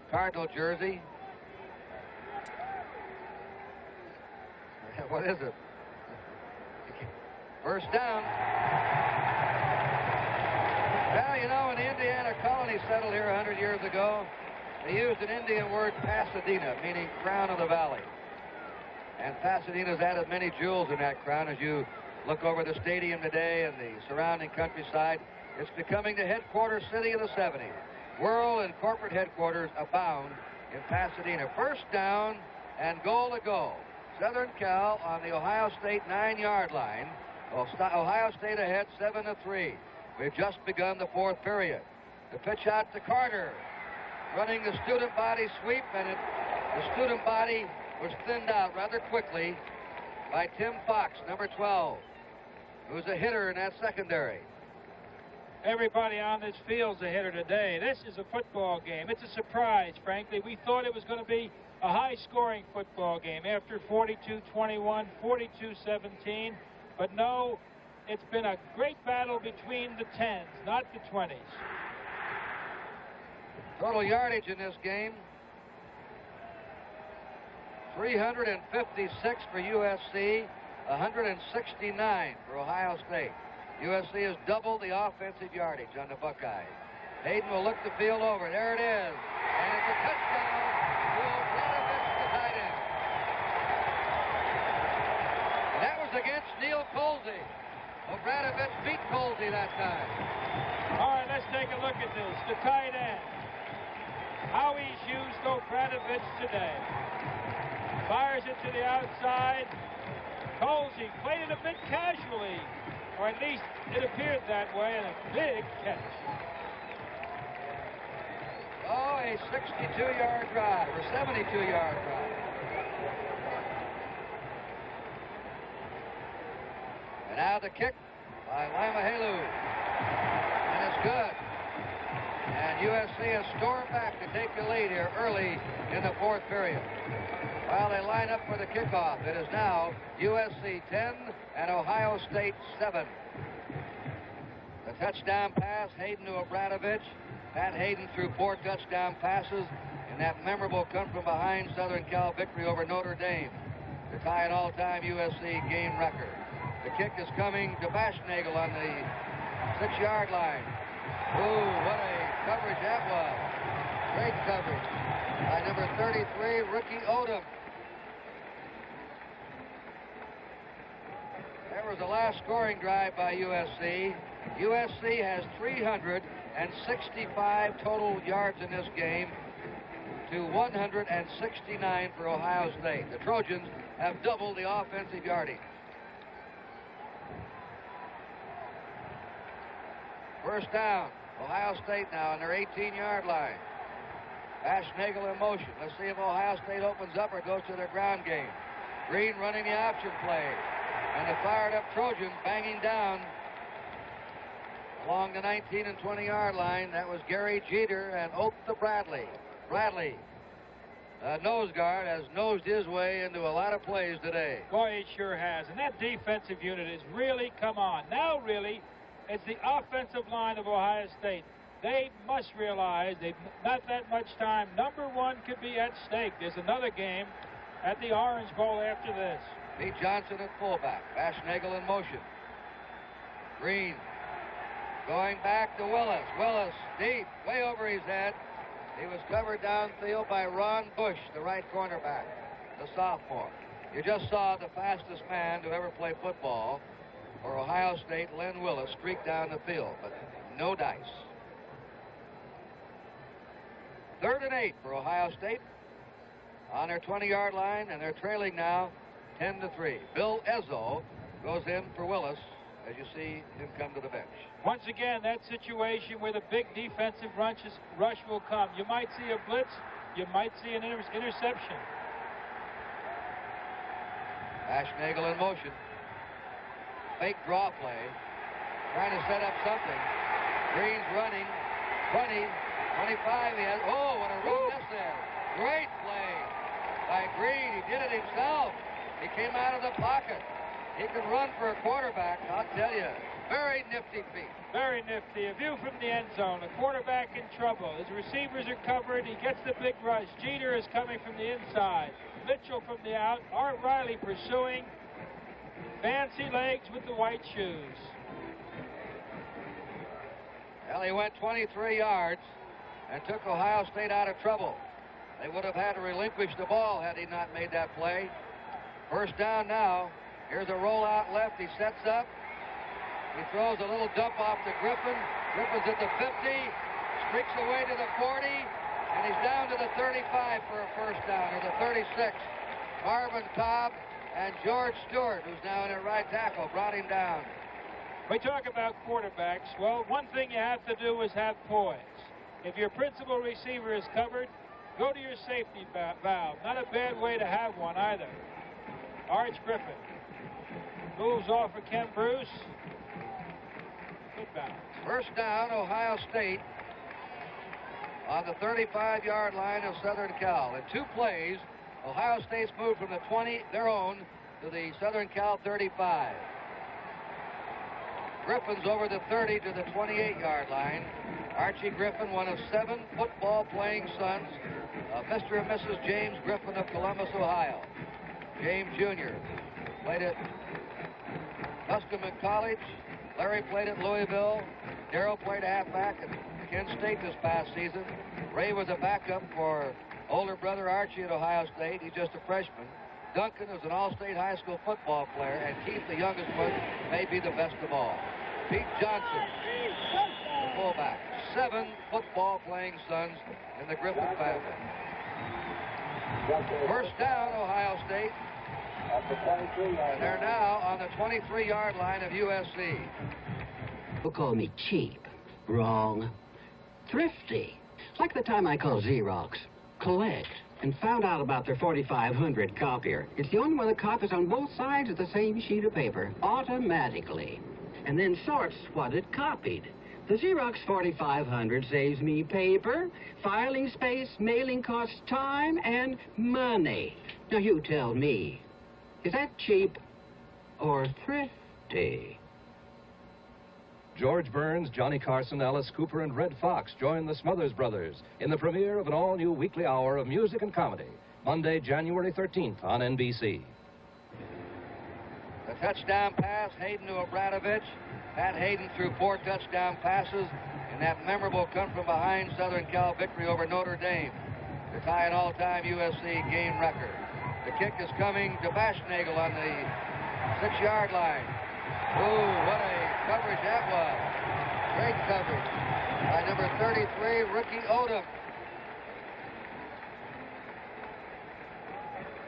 Cardinal jersey. What is it? First down. Well, you know, when the Indiana colony settled here 100 years ago, they used an Indian word, Pasadena, meaning crown of the valley. And Pasadena's added many jewels in that crown as you look over the stadium today and the surrounding countryside. It's becoming the headquarters city of the 70s. World and corporate headquarters abound in Pasadena. First down and goal to go. Southern Cal on the Ohio State 9-yard line. Ohio State ahead 7-3. We've just begun the fourth period. The pitch out to Carter, running the student body sweep, and the student body was thinned out rather quickly by Tim Fox, number 12, who's a hitter in that secondary. Everybody on this field's a hitter today. This is a football game. It's a surprise, frankly. We thought it was going to be a high-scoring football game after 42-21, 42-17. But no, it's been a great battle between the 10s, not the 20s. Total yardage in this game, 356 for USC, 169 for Ohio State. USC has doubled the offensive yardage on the Buckeyes. Haden will look the field over. There it is. And it's a touchdown to Obradovich, the tight end. And that was against Neil Colsey. Obradovich beat Colsey that time. All right, let's take a look at this. The tight end. How he's used Obradovich today. Fires it to the outside. Colsey played it a bit casually. Or at least it appeared that way, and a big catch. Oh, a 62-yard drive, or 72-yard drive. And now the kick by Lamahelu. And it's good. And USC has stormed back to take the lead here early in the fourth period. While they line up for the kickoff, it is now USC 10 and Ohio State 7. The touchdown pass, Haden to Obradovich. Pat Haden threw 4 touchdown passes in that memorable come-from-behind Southern Cal victory over Notre Dame to tie an all-time USC game record. The kick is coming to Baschnagel on the 6-yard line. Ooh, what a coverage that was. Great coverage by number 33, Ricky Odom. There was the last scoring drive by USC. USC has 365 total yards in this game to 169 for Ohio State. The Trojans have doubled the offensive yardage. First down, Ohio State now on their 18-yard line. Baschnagel in motion. Let's see if Ohio State opens up or goes to their ground game. Greene running the option play. And the fired-up Trojans banging down along the 19 and 20-yard line. That was Gary Jeter and Oath to Bradley. Bradley, nose guard, has nosed his way into a lot of plays today. Boy, he sure has. And that defensive unit has really come on. Now, really, it's the offensive line of Ohio State. They must realize they've not that much time. Number one could be at stake. There's another game at the Orange Bowl after this. Pete Johnson at fullback. Baschnagel in motion. Greene going back to Willis. Willis deep, way over his head. He was covered downfield by Ron Bush, the right cornerback, the sophomore. You just saw the fastest man to ever play football for Ohio State, Len Willis, streak down the field, but no dice. 3rd and 8 for Ohio State on their 20-yard line, and they're trailing now 10-3. Bill Ezzo goes in for Willis as you see him come to the bench. Once again, that situation where the big defensive rush will come. You might see a blitz. You might see an interception. Baschnagel in motion. Fake draw play. Trying to set up something. Greene's running. 20, 25. He has, oh, what a run this is. Great play by Greene. He did it himself. He came out of the pocket. He can run for a quarterback, I'll tell you. Very nifty feet. Very nifty. A view from the end zone. A quarterback in trouble. His receivers are covered. He gets the big rush. Jeter is coming from the inside. Mitchell from the out. Art Riley pursuing. Fancy legs with the white shoes. Well, he went 23 yards and took Ohio State out of trouble. They would have had to relinquish the ball had he not made that play. First down now. Here's a rollout left. He sets up. He throws a little dump off to Griffin. Griffin's at the 50. Streaks away to the 40. And he's down to the 35 for a first down, or the 36. Marvin Cobb and George Stewart, who's now in at right tackle, brought him down. We talk about quarterbacks. Well, one thing you have to do is have poise. If your principal receiver is covered, go to your safety valve. Not a bad way to have one either. Arch Griffin moves off for Ken Bruce. Good bounce. First down, Ohio State on the 35-yard line of Southern Cal. In 2 plays, Ohio State's moved from the 20, their own, to the Southern Cal 35. Griffin's over the 30 to the 28-yard line. Archie Griffin, one of 7 football-playing sons of Mr. and Mrs. James Griffin of Columbus, Ohio. James Jr. played at Muscatine College. Larry played at Louisville. Darrell played a halfback at Kent State this past season. Ray was a backup for older brother Archie at Ohio State. He's just a freshman. Duncan is an all-state high school football player, and Keith, the youngest one, may be the best of all. Pete Johnson, the fullback. 7 football-playing sons in the Griffin family. First down, Ohio State. And they're now on the 23-yard line of USC. People call me cheap. Wrong. Thrifty. Like the time I called Xerox. Collect. And found out about their 4500 copier. It's the only one that copies on both sides of the same sheet of paper, automatically. And then sorts what it copied. The Xerox 4500 saves me paper, filing space, mailing costs, time, and money. Now you tell me, is that cheap or thrifty? George Burns, Johnny Carson, Alice Cooper, and Red Fox join the Smothers Brothers in the premiere of an all-new weekly hour of music and comedy, Monday, January 13th on NBC. The touchdown pass, Haden to Obradovich. Pat Haden threw 4 touchdown passes in that memorable come-from-behind Southern Cal victory over Notre Dame to tie an all-time USC game record. The kick is coming to Baschnagel on the 6-yard line. Ooh, what a coverage that was. Great coverage by number 33, Ricky Odom.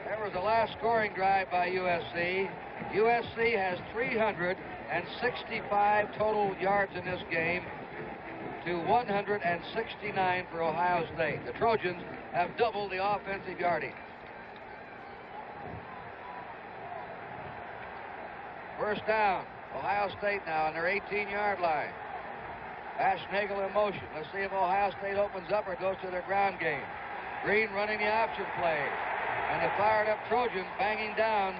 That was the last scoring drive by USC. USC has 365 total yards in this game to 169 for Ohio State. The Trojans have doubled the offensive yardage. First down, Ohio State now on their 18-yard line. Baschnagel in motion. Let's see if Ohio State opens up or goes to their ground game. Greene running the option play. And the fired-up Trojans banging down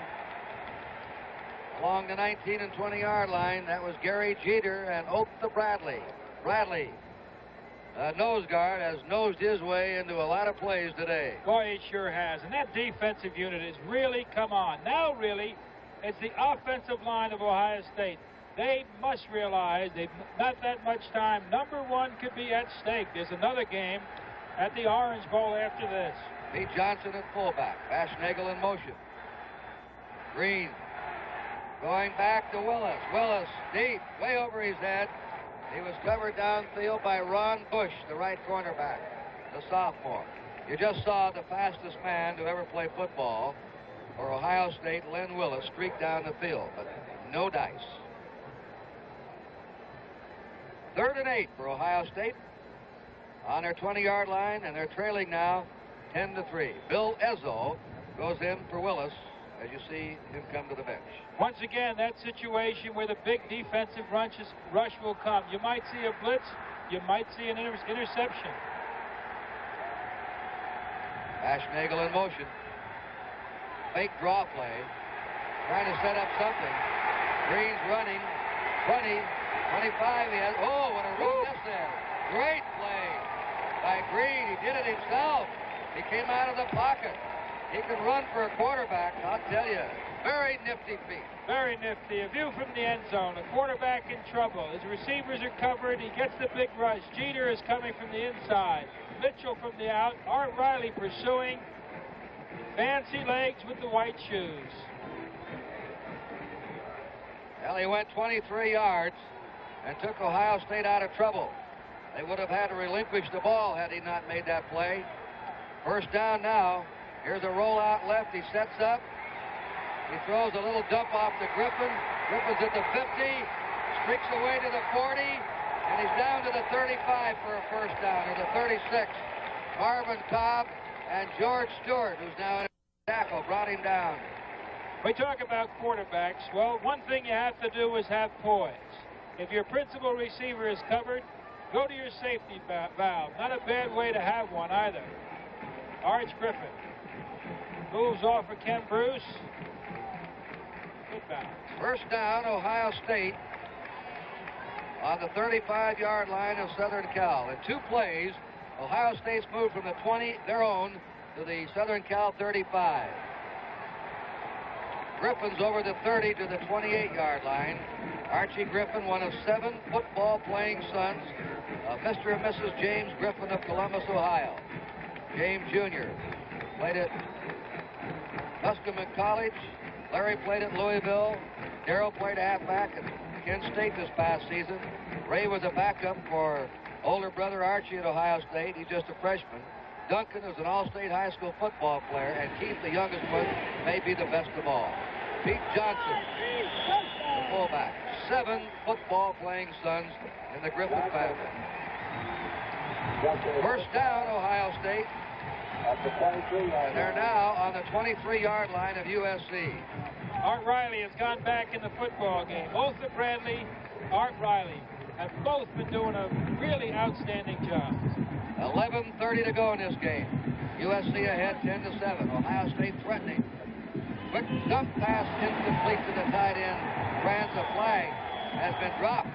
along the 19 and 20-yard line. That was Gary Jeter and Oath to Bradley. Bradley, nose guard, has nosed his way into a lot of plays today. Boy, he sure has. And that defensive unit has really come on. Now, really, it's the offensive line of Ohio State. They must realize they've not that much time. Number 1 could be at stake. There's another game at the Orange Bowl after this. Pete Johnson at fullback. Baschnagel in motion. Greene going back to Willis. Willis deep, way over his head. He was covered downfield by Ron Bush, the right cornerback, the sophomore. You just saw the fastest man to ever play football for Ohio State, Len Willis, streak down the field, but no dice. 3rd and 8 for Ohio State on their 20-yard line, and they're trailing now 10-3. Bill Ezzo goes in for Willis as you see him come to the bench. Once again, that situation where the big defensive rush will come. You might see a blitz. You might see an interception. Baschnagel in motion. Fake draw play. Trying to set up something. Greene's running. 20, 25. He has. Oh, what a run this is. Great play by Greene. He did it himself. He came out of the pocket. He can run for a quarterback, I'll tell you. Very nifty feet. Very nifty. A view from the end zone. A quarterback in trouble. His receivers are covered. He gets the big rush. Jeter is coming from the inside. Mitchell from the out. Art Riley pursuing. Fancy legs with the white shoes. Well, he went 23 yards and took Ohio State out of trouble. They would have had to relinquish the ball had he not made that play. First down now. Here's a rollout left. He sets up. He throws a little dump off to Griffin. Griffin's at the 50. Streaks away to the 40. And he's down to the 35 for a first down, or the 36. Marvin Cobb and George Stewart, who's now in a tackle, brought him down. We talk about quarterbacks. Well, one thing you have to do is have poise. If your principal receiver is covered, go to your safety valve. Not a bad way to have one either. Arch Griffin moves off for Ken Bruce. Good bounce. First down, Ohio State on the 35-yard line of Southern Cal. In 2 plays, Ohio State's moved from the 20, their own, to the Southern Cal 35. Griffin's over the 30 to the 28-yard line. Archie Griffin, one of 7 football-playing sons of Mr. and Mrs. James Griffin of Columbus, Ohio. James Jr. played at Muscatine College. Larry played at Louisville. Darrell played halfback at Kent State this past season. Ray was a backup for older brother Archie at Ohio State. He's just a freshman. Duncan is an all-state high school football player, and Keith, the youngest one, may be the best of all. Pete Johnson, the fullback. 7 football-playing sons in the Griffin family. First down, Ohio State. And they're now on the 23-yard line of USC. Art Riley has gone back in the football game. Arthur Bradley, Art Riley have both been doing a really outstanding job. 11:30 to go in this game. USC ahead 10-7. Ohio State threatening. Quick dump pass incomplete to the tight end. A flag has been dropped.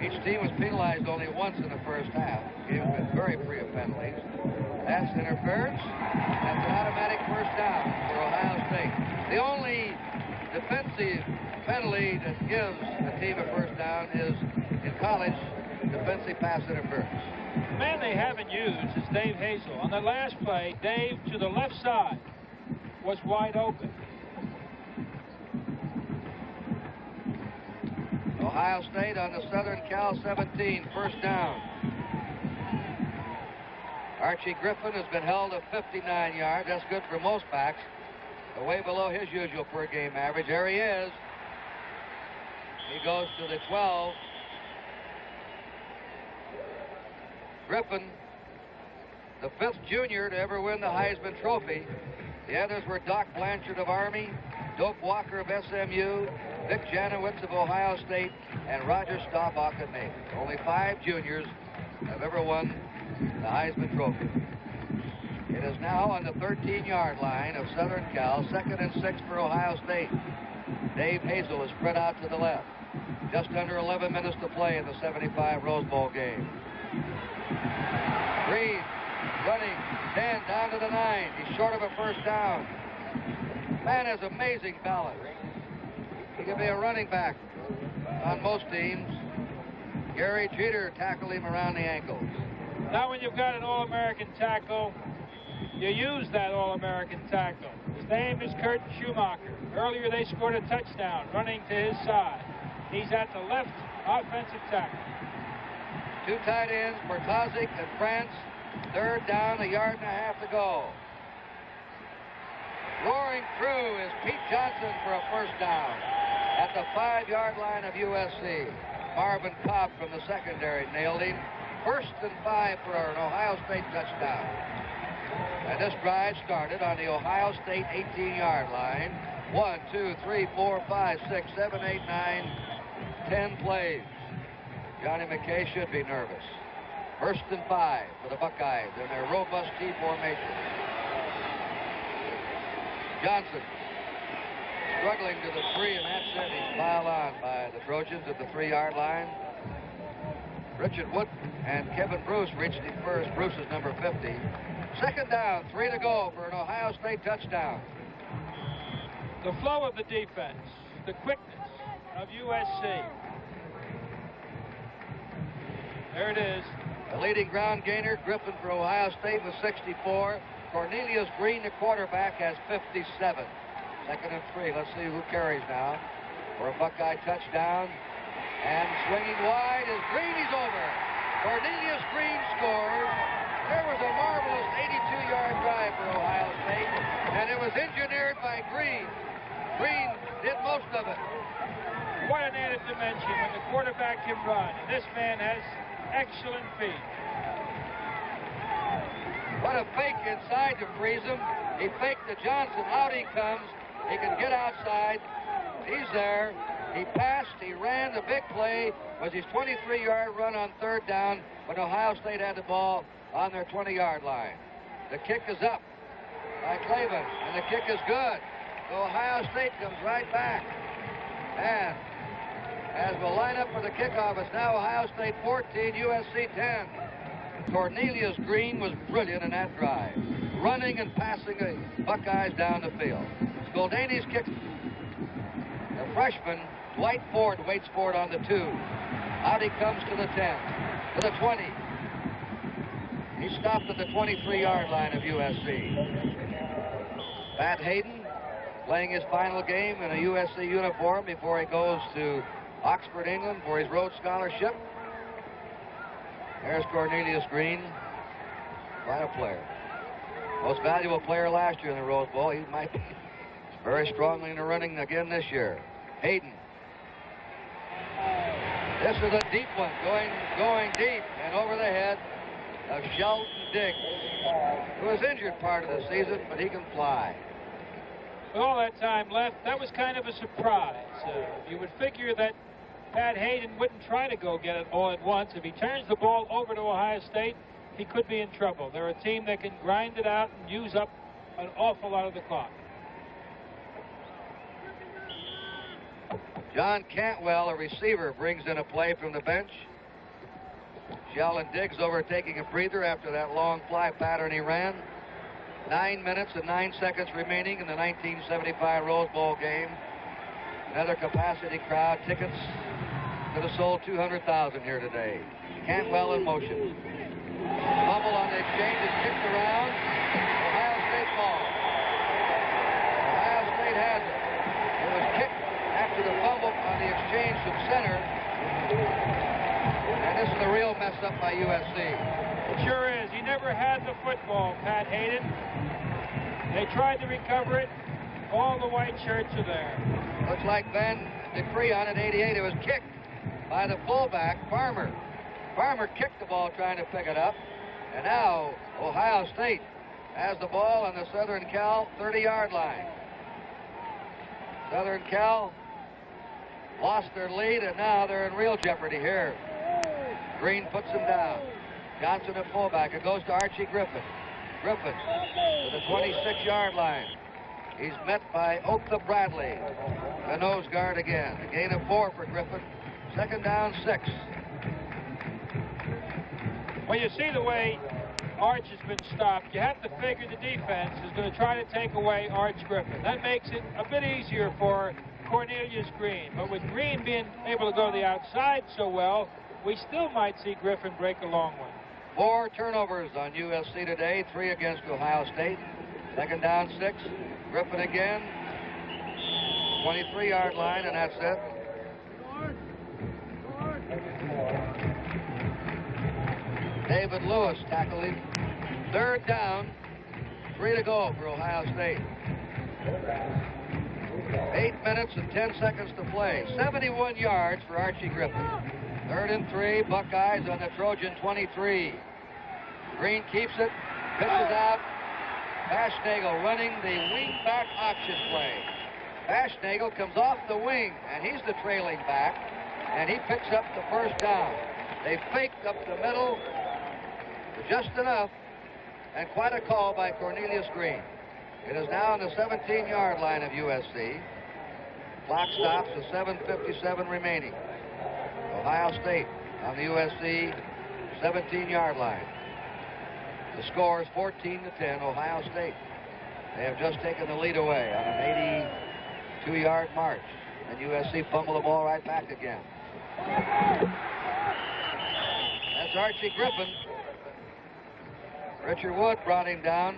Each team was penalized only once in the first half. The game has been very free of penalties. That's interference. That's an automatic first down for Ohio State. The only defensive penalty that gives a team a first down is, in college, defensive pass interference. The man they haven't used is Dave Hazel. On the last play, Dave to the left side was wide open. Ohio State on the Southern Cal 17, first down. Archie Griffin has been held to 59 yards. That's good for most backs. Way below his usual per game average. There he is. He goes to the 12. Griffin, the 5th junior to ever win the Heisman Trophy. The others were Doc Blanchard of Army, Doak Walker of SMU, Vic Janowitz of Ohio State, and Roger Staubach of Navy. Only 5 juniors have ever won the Heisman Trophy. It is now on the 13-yard line of Southern Cal, 2nd and 6 for Ohio State. Dave Hazel is spread out to the left. Just under 11 minutes to play in the 75 Rose Bowl game. Greene running 10 down to the 9. He's short of a first down. Man has amazing balance. He can be a running back on most teams. Gary Jeter tackled him around the ankles. Now when you've got an All-American tackle, you use that All-American tackle. His name is Kurt Schumacher. Earlier they scored a touchdown running to his side. He's at the left offensive tackle. 2 tight ends, Bertozik and France. 3rd down, 1.5 yards to go. Roaring through is Pete Johnson for a first down at the 5-yard line of USC. Marvin Cobb from the secondary nailed him. 1st and 5 for an Ohio State touchdown. And this drive started on the Ohio State 18-yard line. 1, 2, 3, 4, 5, 6, 7, 8, 9, 10 plays. Johnny McKay should be nervous. 1st and 5 for the Buckeyes in their robust T formation. Johnson struggling to the 3, and that's it. He's piled on by the Trojans at the 3-yard line. Richard Wood and Kevin Bruce reached him first. Bruce is number 50. 2nd down, 3 to go for an Ohio State touchdown. The flow of the defense, the quickness of USC. There it is. The leading ground gainer, Griffin for Ohio State with 64. Cornelius Greene, the quarterback, has 57. 2nd and 3. Let's see who carries now for a Buckeye touchdown. And swinging wide is Greene. He's over. Cornelius Greene scores. There was a marvelous 82-yard drive for Ohio State, and it was engineered by Greene. Greene did most of it. What an added dimension when the quarterback can run. And this man has excellent feet. What a fake inside to freeze him. He faked to Johnson. Out he comes. He can get outside. He's there. He passed. He ran. The big play was his 23-yard run on third down when Ohio State had the ball on their 20-yard line. The kick is up by Clavin, and the kick is good. So Ohio State comes right back. And as we'll line up for the kickoff, it's now Ohio State 14, USC 10. Cornelius Greene was brilliant in that drive, running and passing the Buckeyes down the field. Skoldane's kick. The freshman, Dwight Ford, waits for it on the 2. Out he comes to the 10, to the 20. He stopped at the 23-yard line of USC. Pat Haden playing his final game in a USC uniform before he goes to Oxford, England for his Rhodes Scholarship. There's Cornelius Greene. Quite a player. Most valuable player last year in the Rose Bowl. He might be very strongly in the running again this year. Haden. This is a deep one, going deep and over the head of Shelton Diggs, who was injured part of the season, but he can fly. With all that time left, that was kind of a surprise. You would figure that Pat Haden wouldn't try to go get it all at once. If he turns the ball over to Ohio State, he could be in trouble. They're a team that can grind it out and use up an awful lot of the clock. John Cantwell, a receiver, brings in a play from the bench. Sheldon Diggs over taking a breather after that long fly pattern he ran. 9 minutes and 9 seconds remaining in the 1975 Rose Bowl game. Another capacity crowd. Tickets could have sold 200,000 here today. Cantwell in motion. Fumble on the exchange is kicked around. Ohio State ball. Ohio State has it. It was kicked after the fumble on the exchange from center. And this is the real mess up by USC. It sure is. He never had the football, Pat Haden. They tried to recover it. All the white shirts are there. Looks like Van Decree on it, 88. It was kicked by the fullback, Farmer. Farmer kicked the ball trying to pick it up. And now Ohio State has the ball on the Southern Cal 30-yard line. Southern Cal lost their lead, and now they're in real jeopardy here. Greene puts him down. Johnson at fullback. It goes to Archie Griffin. Griffin to the 26-yard line. He's met by Oakla Bradley. The nose guard again. A gain of 4 for Griffin. Second down, 6. When you see the way Arch has been stopped, you have to figure the defense is going to try to take away Arch Griffin. That makes it a bit easier for Cornelius Greene. But with Greene being able to go to the outside so well, we still might see Griffin break a long one. 4 turnovers on USC today, 3 against Ohio State. Second down, 6. Griffin again. 23-yard line, and that's it. David Lewis tackled him. Third down, 3 to go for Ohio State. 8 minutes and 10 seconds to play. 71 yards for Archie Griffin. 3rd and 3, Buckeyes on the Trojan 23. Greene keeps it, pitches out. Bashnagel running the wing-back option play. Bashnagel comes off the wing, and he's the trailing back, and he picks up the first down. They faked up the middle just enough, and quite a call by Cornelius Greene. It is now on the 17-yard line of USC. Clock stops with 7:57 remaining. Ohio State on the USC 17-yard line. The score is 14-10, Ohio State. They have just taken the lead away on an 82-yard march. And USC fumbled the ball right back again. That's Archie Griffin. Richard Wood brought him down.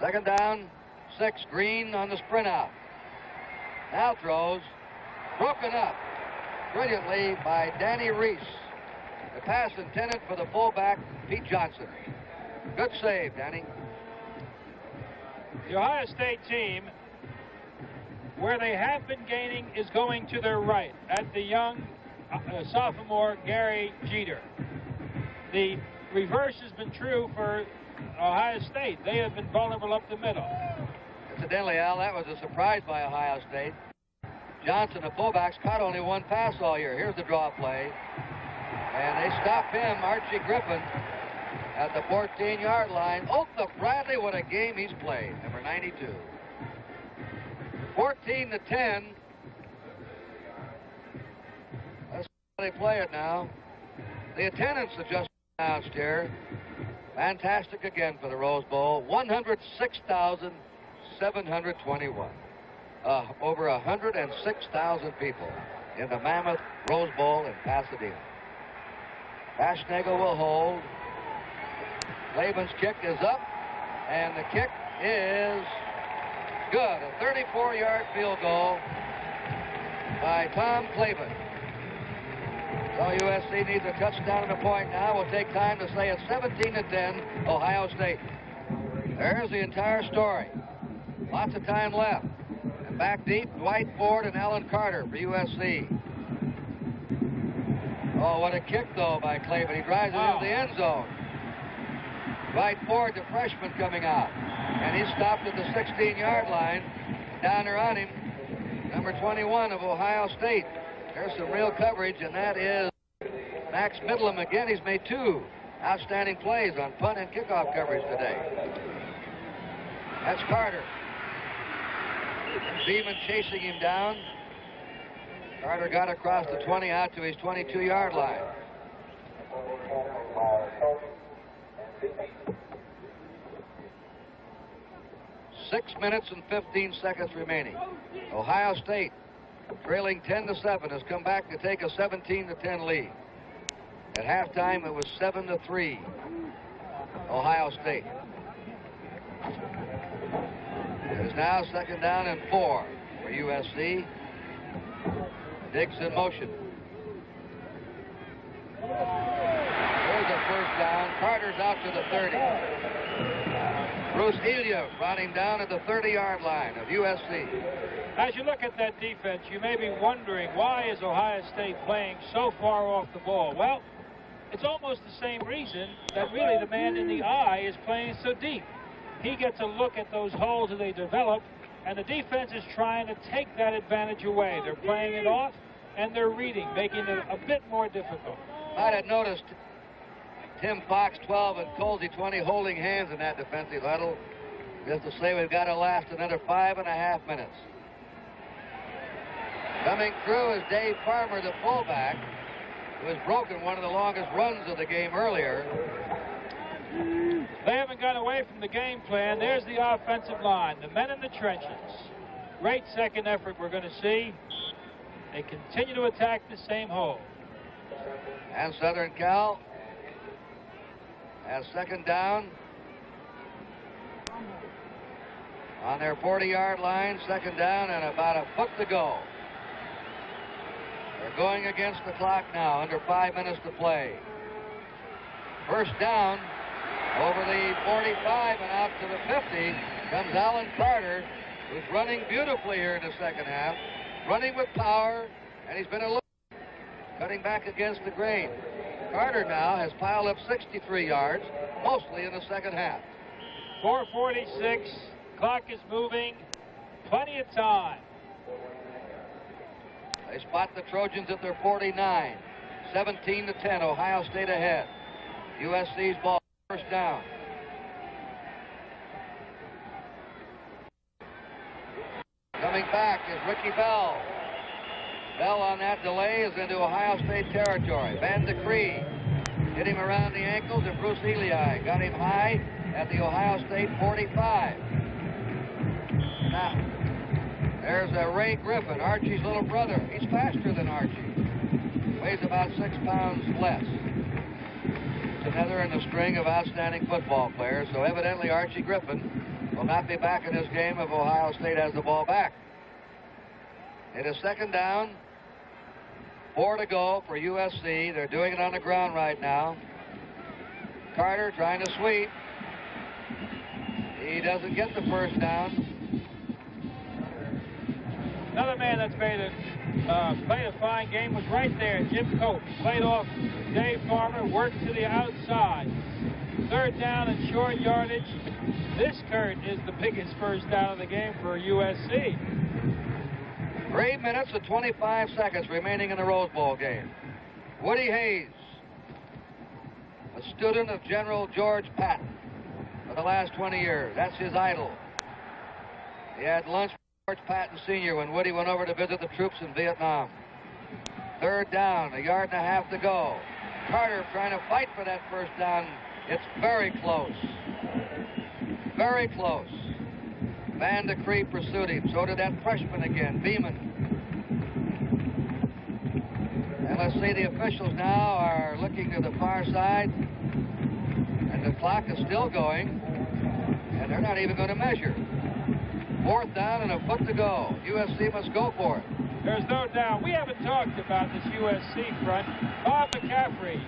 Second down, 6. Greene on the sprint out. Now throws. Broken up brilliantly by Danny Reese. The pass intended for the fullback, Pete Johnson. Good save, Danny. The Ohio State team, where they have been gaining, is going to their right at the young sophomore Gary Jeter. The reverse has been true for Ohio State. They have been vulnerable up the middle. Incidentally, Al, that was a surprise by Ohio State. Johnson, the fullbacks, caught only one pass all year. Here's the draw play. And they stop him, Archie Griffin, at the 14-yard line. Oh, the Bradley, what a game he's played, number 92. 14-10. Let's see how they play it now. The attendance is just announced here. Fantastic again for the Rose Bowl. 106,721. Over 106,000 people in the Mammoth Rose Bowl in Pasadena. Paschnagel will hold. Laban's kick is up, and the kick is good. A 34-yard field goal by Tom Clavin. So USC needs a touchdown and a point now. We'll take time to say it's 17-10, Ohio State. There's the entire story. Lots of time left. And back deep, Dwight Ford and Alan Carter for USC. Oh, what a kick, though, by Clavin. He drives it into the end zone. Dwight Ford, the freshman, coming out. And he's stopped at the 16-yard line. Down there on him, number 21 of Ohio State. There's some real coverage, and that is Max Midlam again. He's made 2 outstanding plays on punt and kickoff coverage today. That's Carter. Beeman chasing him down. Carter got across the 20 out to his 22-yard line. Six minutes and 15 seconds remaining. Ohio State, trailing 10-7, has come back to take a 17-10 lead. At halftime, it was 7-3. Ohio State. It is now second down and 4 for USC. Diggs in motion. There's a first down. Carter's out to the 30. Bruce Elia brought him down at the 30-yard line of USC. As you look at that defense, you may be wondering, why is Ohio State playing so far off the ball? Well, it's almost the same reason that really the man in the eye is playing so deep. He gets a look at those holes that they develop, and the defense is trying to take that advantage away. They're playing it off, and they're reading, making it a bit more difficult. Might have noticed Tim Fox 12 and Colsey 20 holding hands in that defensive huddle. Just to say we've got to last another 5.5 minutes. Coming through is Dave Farmer, the fullback, who has broken one of the longest runs of the game earlier. They haven't got away from the game plan. There's the offensive line, the men in the trenches. Great second effort we're going to see. They continue to attack the same hole. And Southern Cal has second down on their 40-yard line. Second down and about a foot to go. They're going against the clock now, under 5 minutes to play. First down over the 45 and out to the 50 comes Alan Carter, who's running beautifully here in the second half, running with power, and he's been a little cutting back against the grain. Carter now has piled up 63 yards, mostly in the second half. 4:46, clock is moving, plenty of time. They spot the Trojans at their 49. 17-10, Ohio State ahead. USC's ball, first down. Coming back is Ricky Bell. Bell on that delay is into Ohio State territory. Van de Cree hit him around the ankles, and Bruce Eli got him high at the Ohio State 45. Now, there's Ray Griffin, Archie's little brother. He's faster than Archie. Weighs about 6 pounds less. It's another in the string of outstanding football players. So evidently Archie Griffin will not be back in this game if Ohio State has the ball back. It is second down, 4 to go for USC. They're doing it on the ground right now. Carter trying to sweep. He doesn't get the first down. Another man that's played a fine game was right there, Jim Cope. Played off Dave Farmer, worked to the outside. Third down and short yardage. This, Kurt, is the biggest first down of the game for USC. 3 minutes and 25 seconds remaining in the Rose Bowl game. Woody Hayes, a student of General George Patton for the last 20 years. That's his idol. He had lunch with George Patton Sr. when Woody went over to visit the troops in Vietnam. Third down, 1.5 yards to go. Carter trying to fight for that first down. It's very close. Very close. Van de Cree pursued him. So did that freshman again, Beeman. And let's see, the officials now are looking to the far side. And the clock is still going. And they're not even going to measure. 4th down and a foot to go. USC must go for it. There's no doubt. We haven't talked about this USC front. Bob McCaffrey.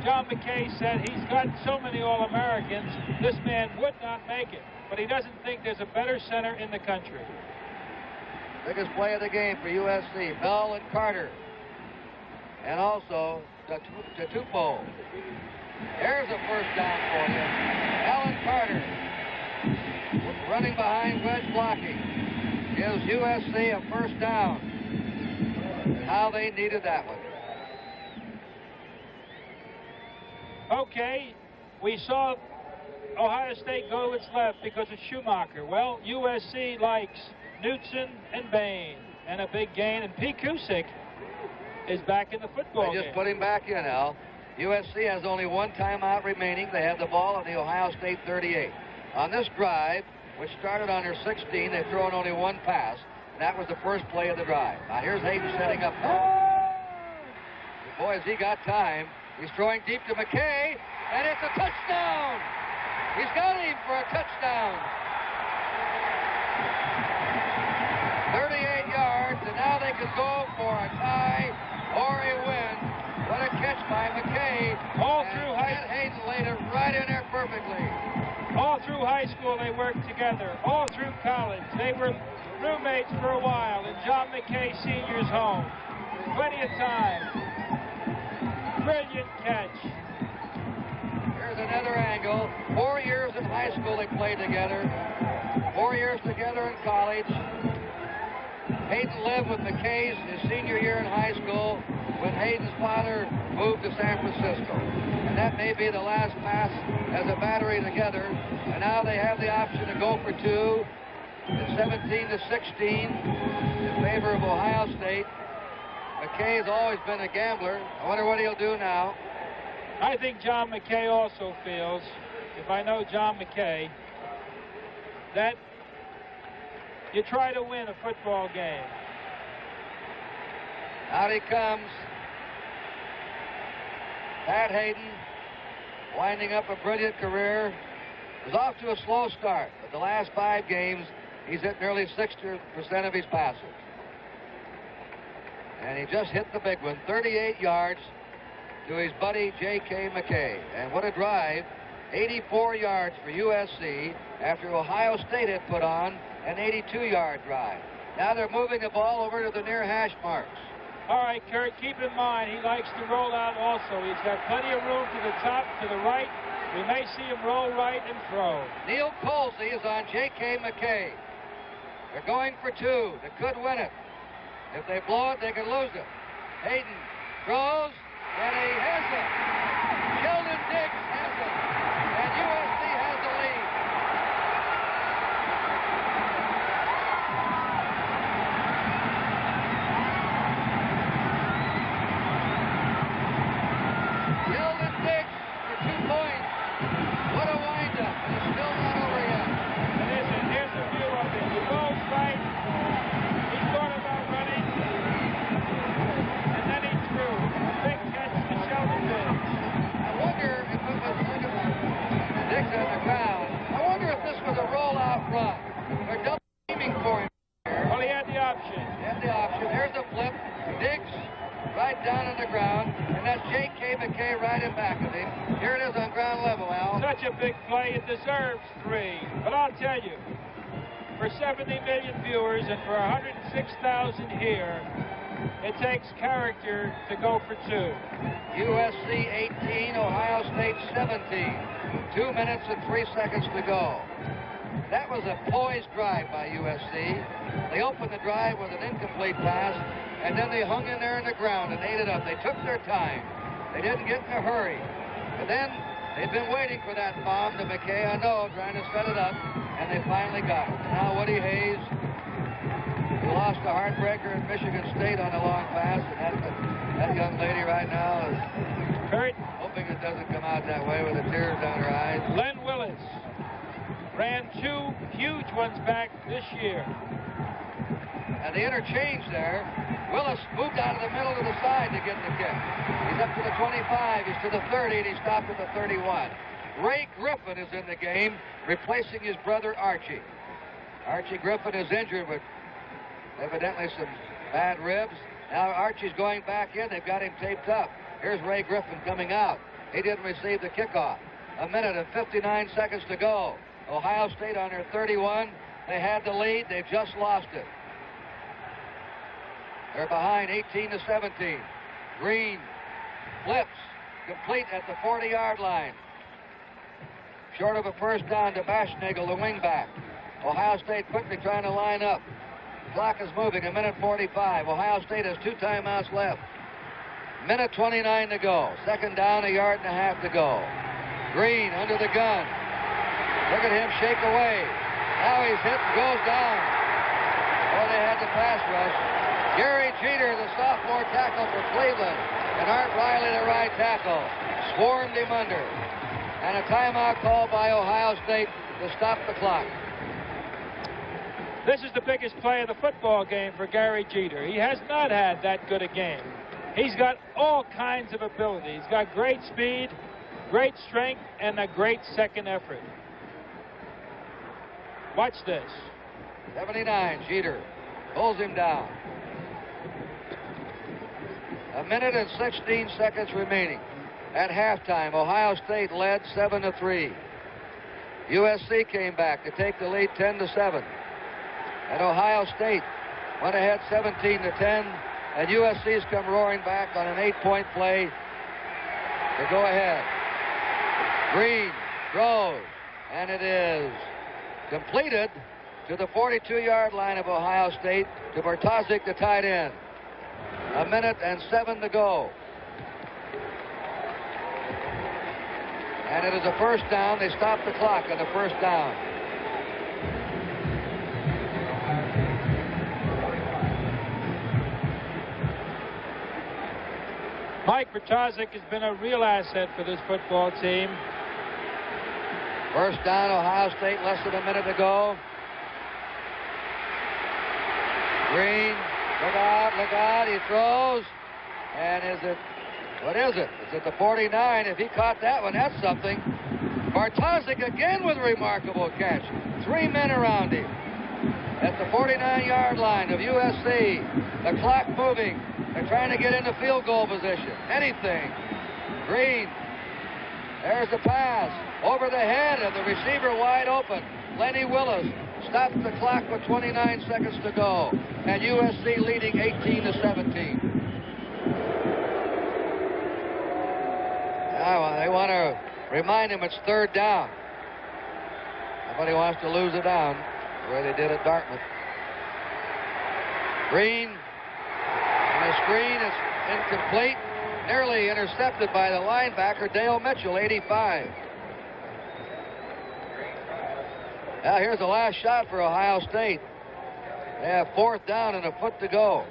John McKay said he's got so many All-Americans, this man would not make it. But he doesn't think there's a better center in the country. Biggest play of the game for USC. Bell and Carter. And also Tatupo. There's a first down for you. Alan Carter, running behind wedge blocking, gives USC a first down. How they needed that one. Okay, we saw Ohio State go to its left because of Schumacher. Well, USC likes Knutson and Bain, and a big gain, and P. Cusick is back in the football game. They just put him back in, Al. USC has only 1 timeout remaining. They have the ball on the Ohio State 38. On this drive, which started on their 16, they've thrown only 1 pass, and that was the first play of the drive. Now here's Haden setting up now. Boy, has he got time. He's throwing deep to McKay, and it's a touchdown! He's got him for a touchdown. 38 yards, and now they can go for a tie or a win. What a catch by McKay. All through Haden laid it right in there perfectly. All through high school, they worked together. All through college, they were roommates for a while in John McKay Sr.'s home. Plenty of time. Brilliant catch. Here's another angle. 4 years in high school they played together. 4 years together in college. Haden lived with McKay's his senior year in high school when Hayden's father moved to San Francisco. And that may be the last pass as a battery together. And now they have the option to go for 2. It's 17-16 in favor of Ohio State. McKay has always been a gambler. I wonder what he'll do now. I think John McKay also feels, if I know John McKay, that you try to win a football game. Out he comes. Pat Haden, winding up a brilliant career. Was off to a slow start, but the last 5 games, he's hit nearly 60% of his passes. And he just hit the big one, 38 yards to his buddy JK McKay. And what a drive, 84 yards for USC after Ohio State had put on an 82-yard drive. Now they're moving the ball over to the near hash marks. All right, Kurt, keep in mind, he likes to roll out also. He's got plenty of room to the top, to the right. We may see him roll right and throw. Neil Colsey is on J.K. McKay. They're going for 2. They could win it. If they blow it, they could lose it. Haden throws, and he has it. Sheldon Diggs has it. And USC has the lead. Sheldon Diggs for 2 points. What a windup. And it's still not over yet. And here's the view of it. He goes right. He thought about running. And then he threw. Big catch to Sheldon Diggs. down on the ground, and that's JK McKay right in back of him. Here it is on ground level, Al. Such a big play, it deserves 3. But I'll tell you, for 70 million viewers and for 106,000 here, it takes character to go for 2. USC 18, Ohio State 17. 2 minutes and 3 seconds to go. That was a poised drive by USC. They opened the drive with an incomplete pass, and then they hung in there on the ground and ate it up. They took their time. They didn't get in a hurry. And then they've been waiting for that bomb to McKay, I know, trying to set it up, and they finally got it. Now Woody Hayes, who lost a heartbreaker at Michigan State on a long pass, and that young lady right now is hoping it doesn't come out that way with the tears down her eyes. Len Willis ran 2 huge ones back this year. And the interchange there, Willis moved out of the middle to the side to get the kick. He's up to the 25, he's to the 30, and he stopped at the 31. Ray Griffin is in the game, replacing his brother Archie. Archie Griffin is injured with evidently some bad ribs. Now Archie's going back in, they've got him taped up. Here's Ray Griffin coming out. He didn't receive the kickoff. 1 minute and 59 seconds to go. Ohio State on their 31. They had the lead, they've just lost it. They're behind 18-17. Greene flips, complete at the 40-yard line. Short of a first down to Bashnagel, the wingback. Ohio State quickly trying to line up. Clock is moving, 1 minute 45. Ohio State has 2 timeouts left. 1:29 to go. Second down, 1.5 yards to go. Greene under the gun. Look at him shake away. Now he's hit and goes down. Oh, they had the pass rush. Gary Jeter, the sophomore tackle for Cleveland, and Art Riley, the right tackle, swarmed him under. And a timeout called by Ohio State to stop the clock. This is the biggest play of the football game for Gary Jeter. He has not had that good a game. He's got all kinds of ability. He's got great speed, great strength, and a great second effort. Watch this. 79, Jeter pulls him down. 1 minute and 16 seconds remaining. At halftime, Ohio State led 7-3. USC came back to take the lead 10-7. And Ohio State went ahead 17-10. And USC's come roaring back on an 8-point play to go ahead. Greene throws, and it is completed to the 42-yard line of Ohio State to Bartoszek, the tight end. 1 minute and 7 to go. And it is a first down. They stop the clock on the first down. Mike Bartoszek has been a real asset for this football team. First down, Ohio State, less than a minute to go. Greene, look out, he throws. And what is it? It's at the 49. If he caught that one, that's something. Bartoszek again with a remarkable catch. 3 men around him. At the 49-yard line of USC, the clock moving. They're trying to get into field goal position. Anything. Greene. There's the pass. Over the head of the receiver wide open. Lenny Willis stops the clock with 29 seconds to go. And USC leading 18-17. Now they want to remind him it's third down. Nobody wants to lose it down the way they did at Dartmouth. Greene. And the screen is incomplete. Nearly intercepted by the linebacker, Dale Mitchell, 85. Now here's the last shot for Ohio State. They have fourth down and a foot to go.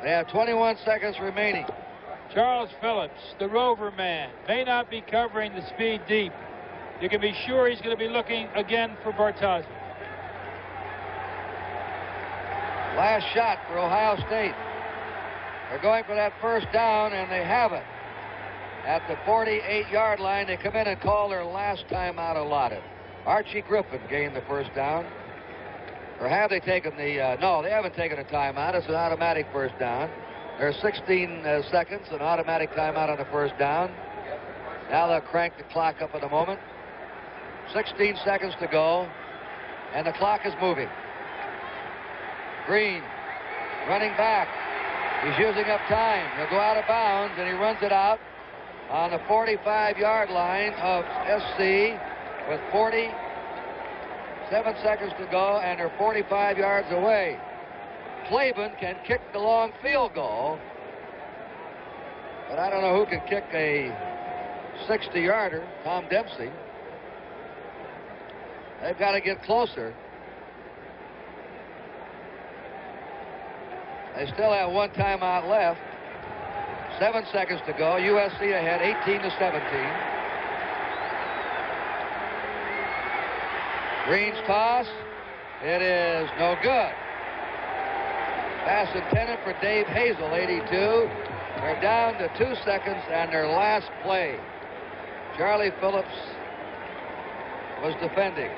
They have 21 seconds remaining. Charles Phillips, the rover man, may not be covering the speed deep. You can be sure he's going to be looking again for Bartoszek. Last shot for Ohio State. They're going for that first down, and they have it. At the 48-yard line, they come in and call their last timeout allotted. Archie Griffin gained the first down. Or have they taken the, no, they haven't taken a timeout. It's an automatic first down. There's 16 seconds, an automatic timeout on the first down. Now they'll crank the clock up in a moment. 16 seconds to go, and the clock is moving. Greene running back. He's using up time. He'll go out of bounds, and he runs it out on the 45-yard line of SC with 47 seconds to go, and they're 45 yards away. Clavin can kick the long field goal, but I don't know who can kick a 60-yarder. Tom Dempsey. They've got to get closer. They still have one timeout left. 7 seconds to go. USC ahead, 18-17. Greene's toss. It is no good. Pass intended for Dave Hazel, 82. They're down to 2 seconds and their last play. Charlie Phillips was defending.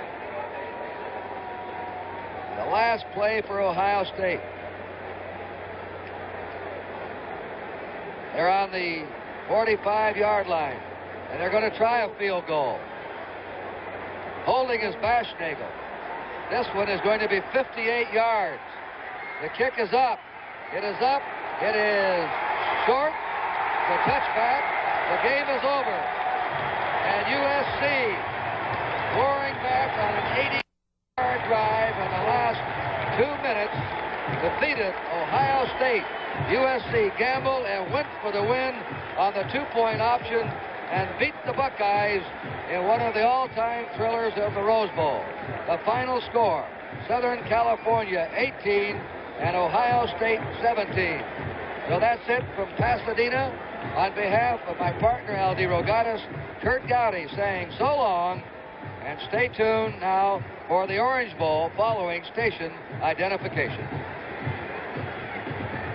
The last play for Ohio State. They're on the 45-yard line, and they're going to try a field goal. Holding is Baschnagel. This one is going to be 58 yards. The kick is up. It is up. It is short. The touchback. The game is over. And USC roaring back on an 80-yard drive in the last 2 minutes defeated Ohio State. USC gambled and went for the win on the 2-point option and beat the Buckeyes in one of the all-time thrillers of the Rose Bowl. The final score, Southern California 18 and Ohio State 17. So that's it from Pasadena. On behalf of my partner, L.D. Rogatis, Kurt Gowdy saying so long, and stay tuned now for the Orange Bowl following station identification.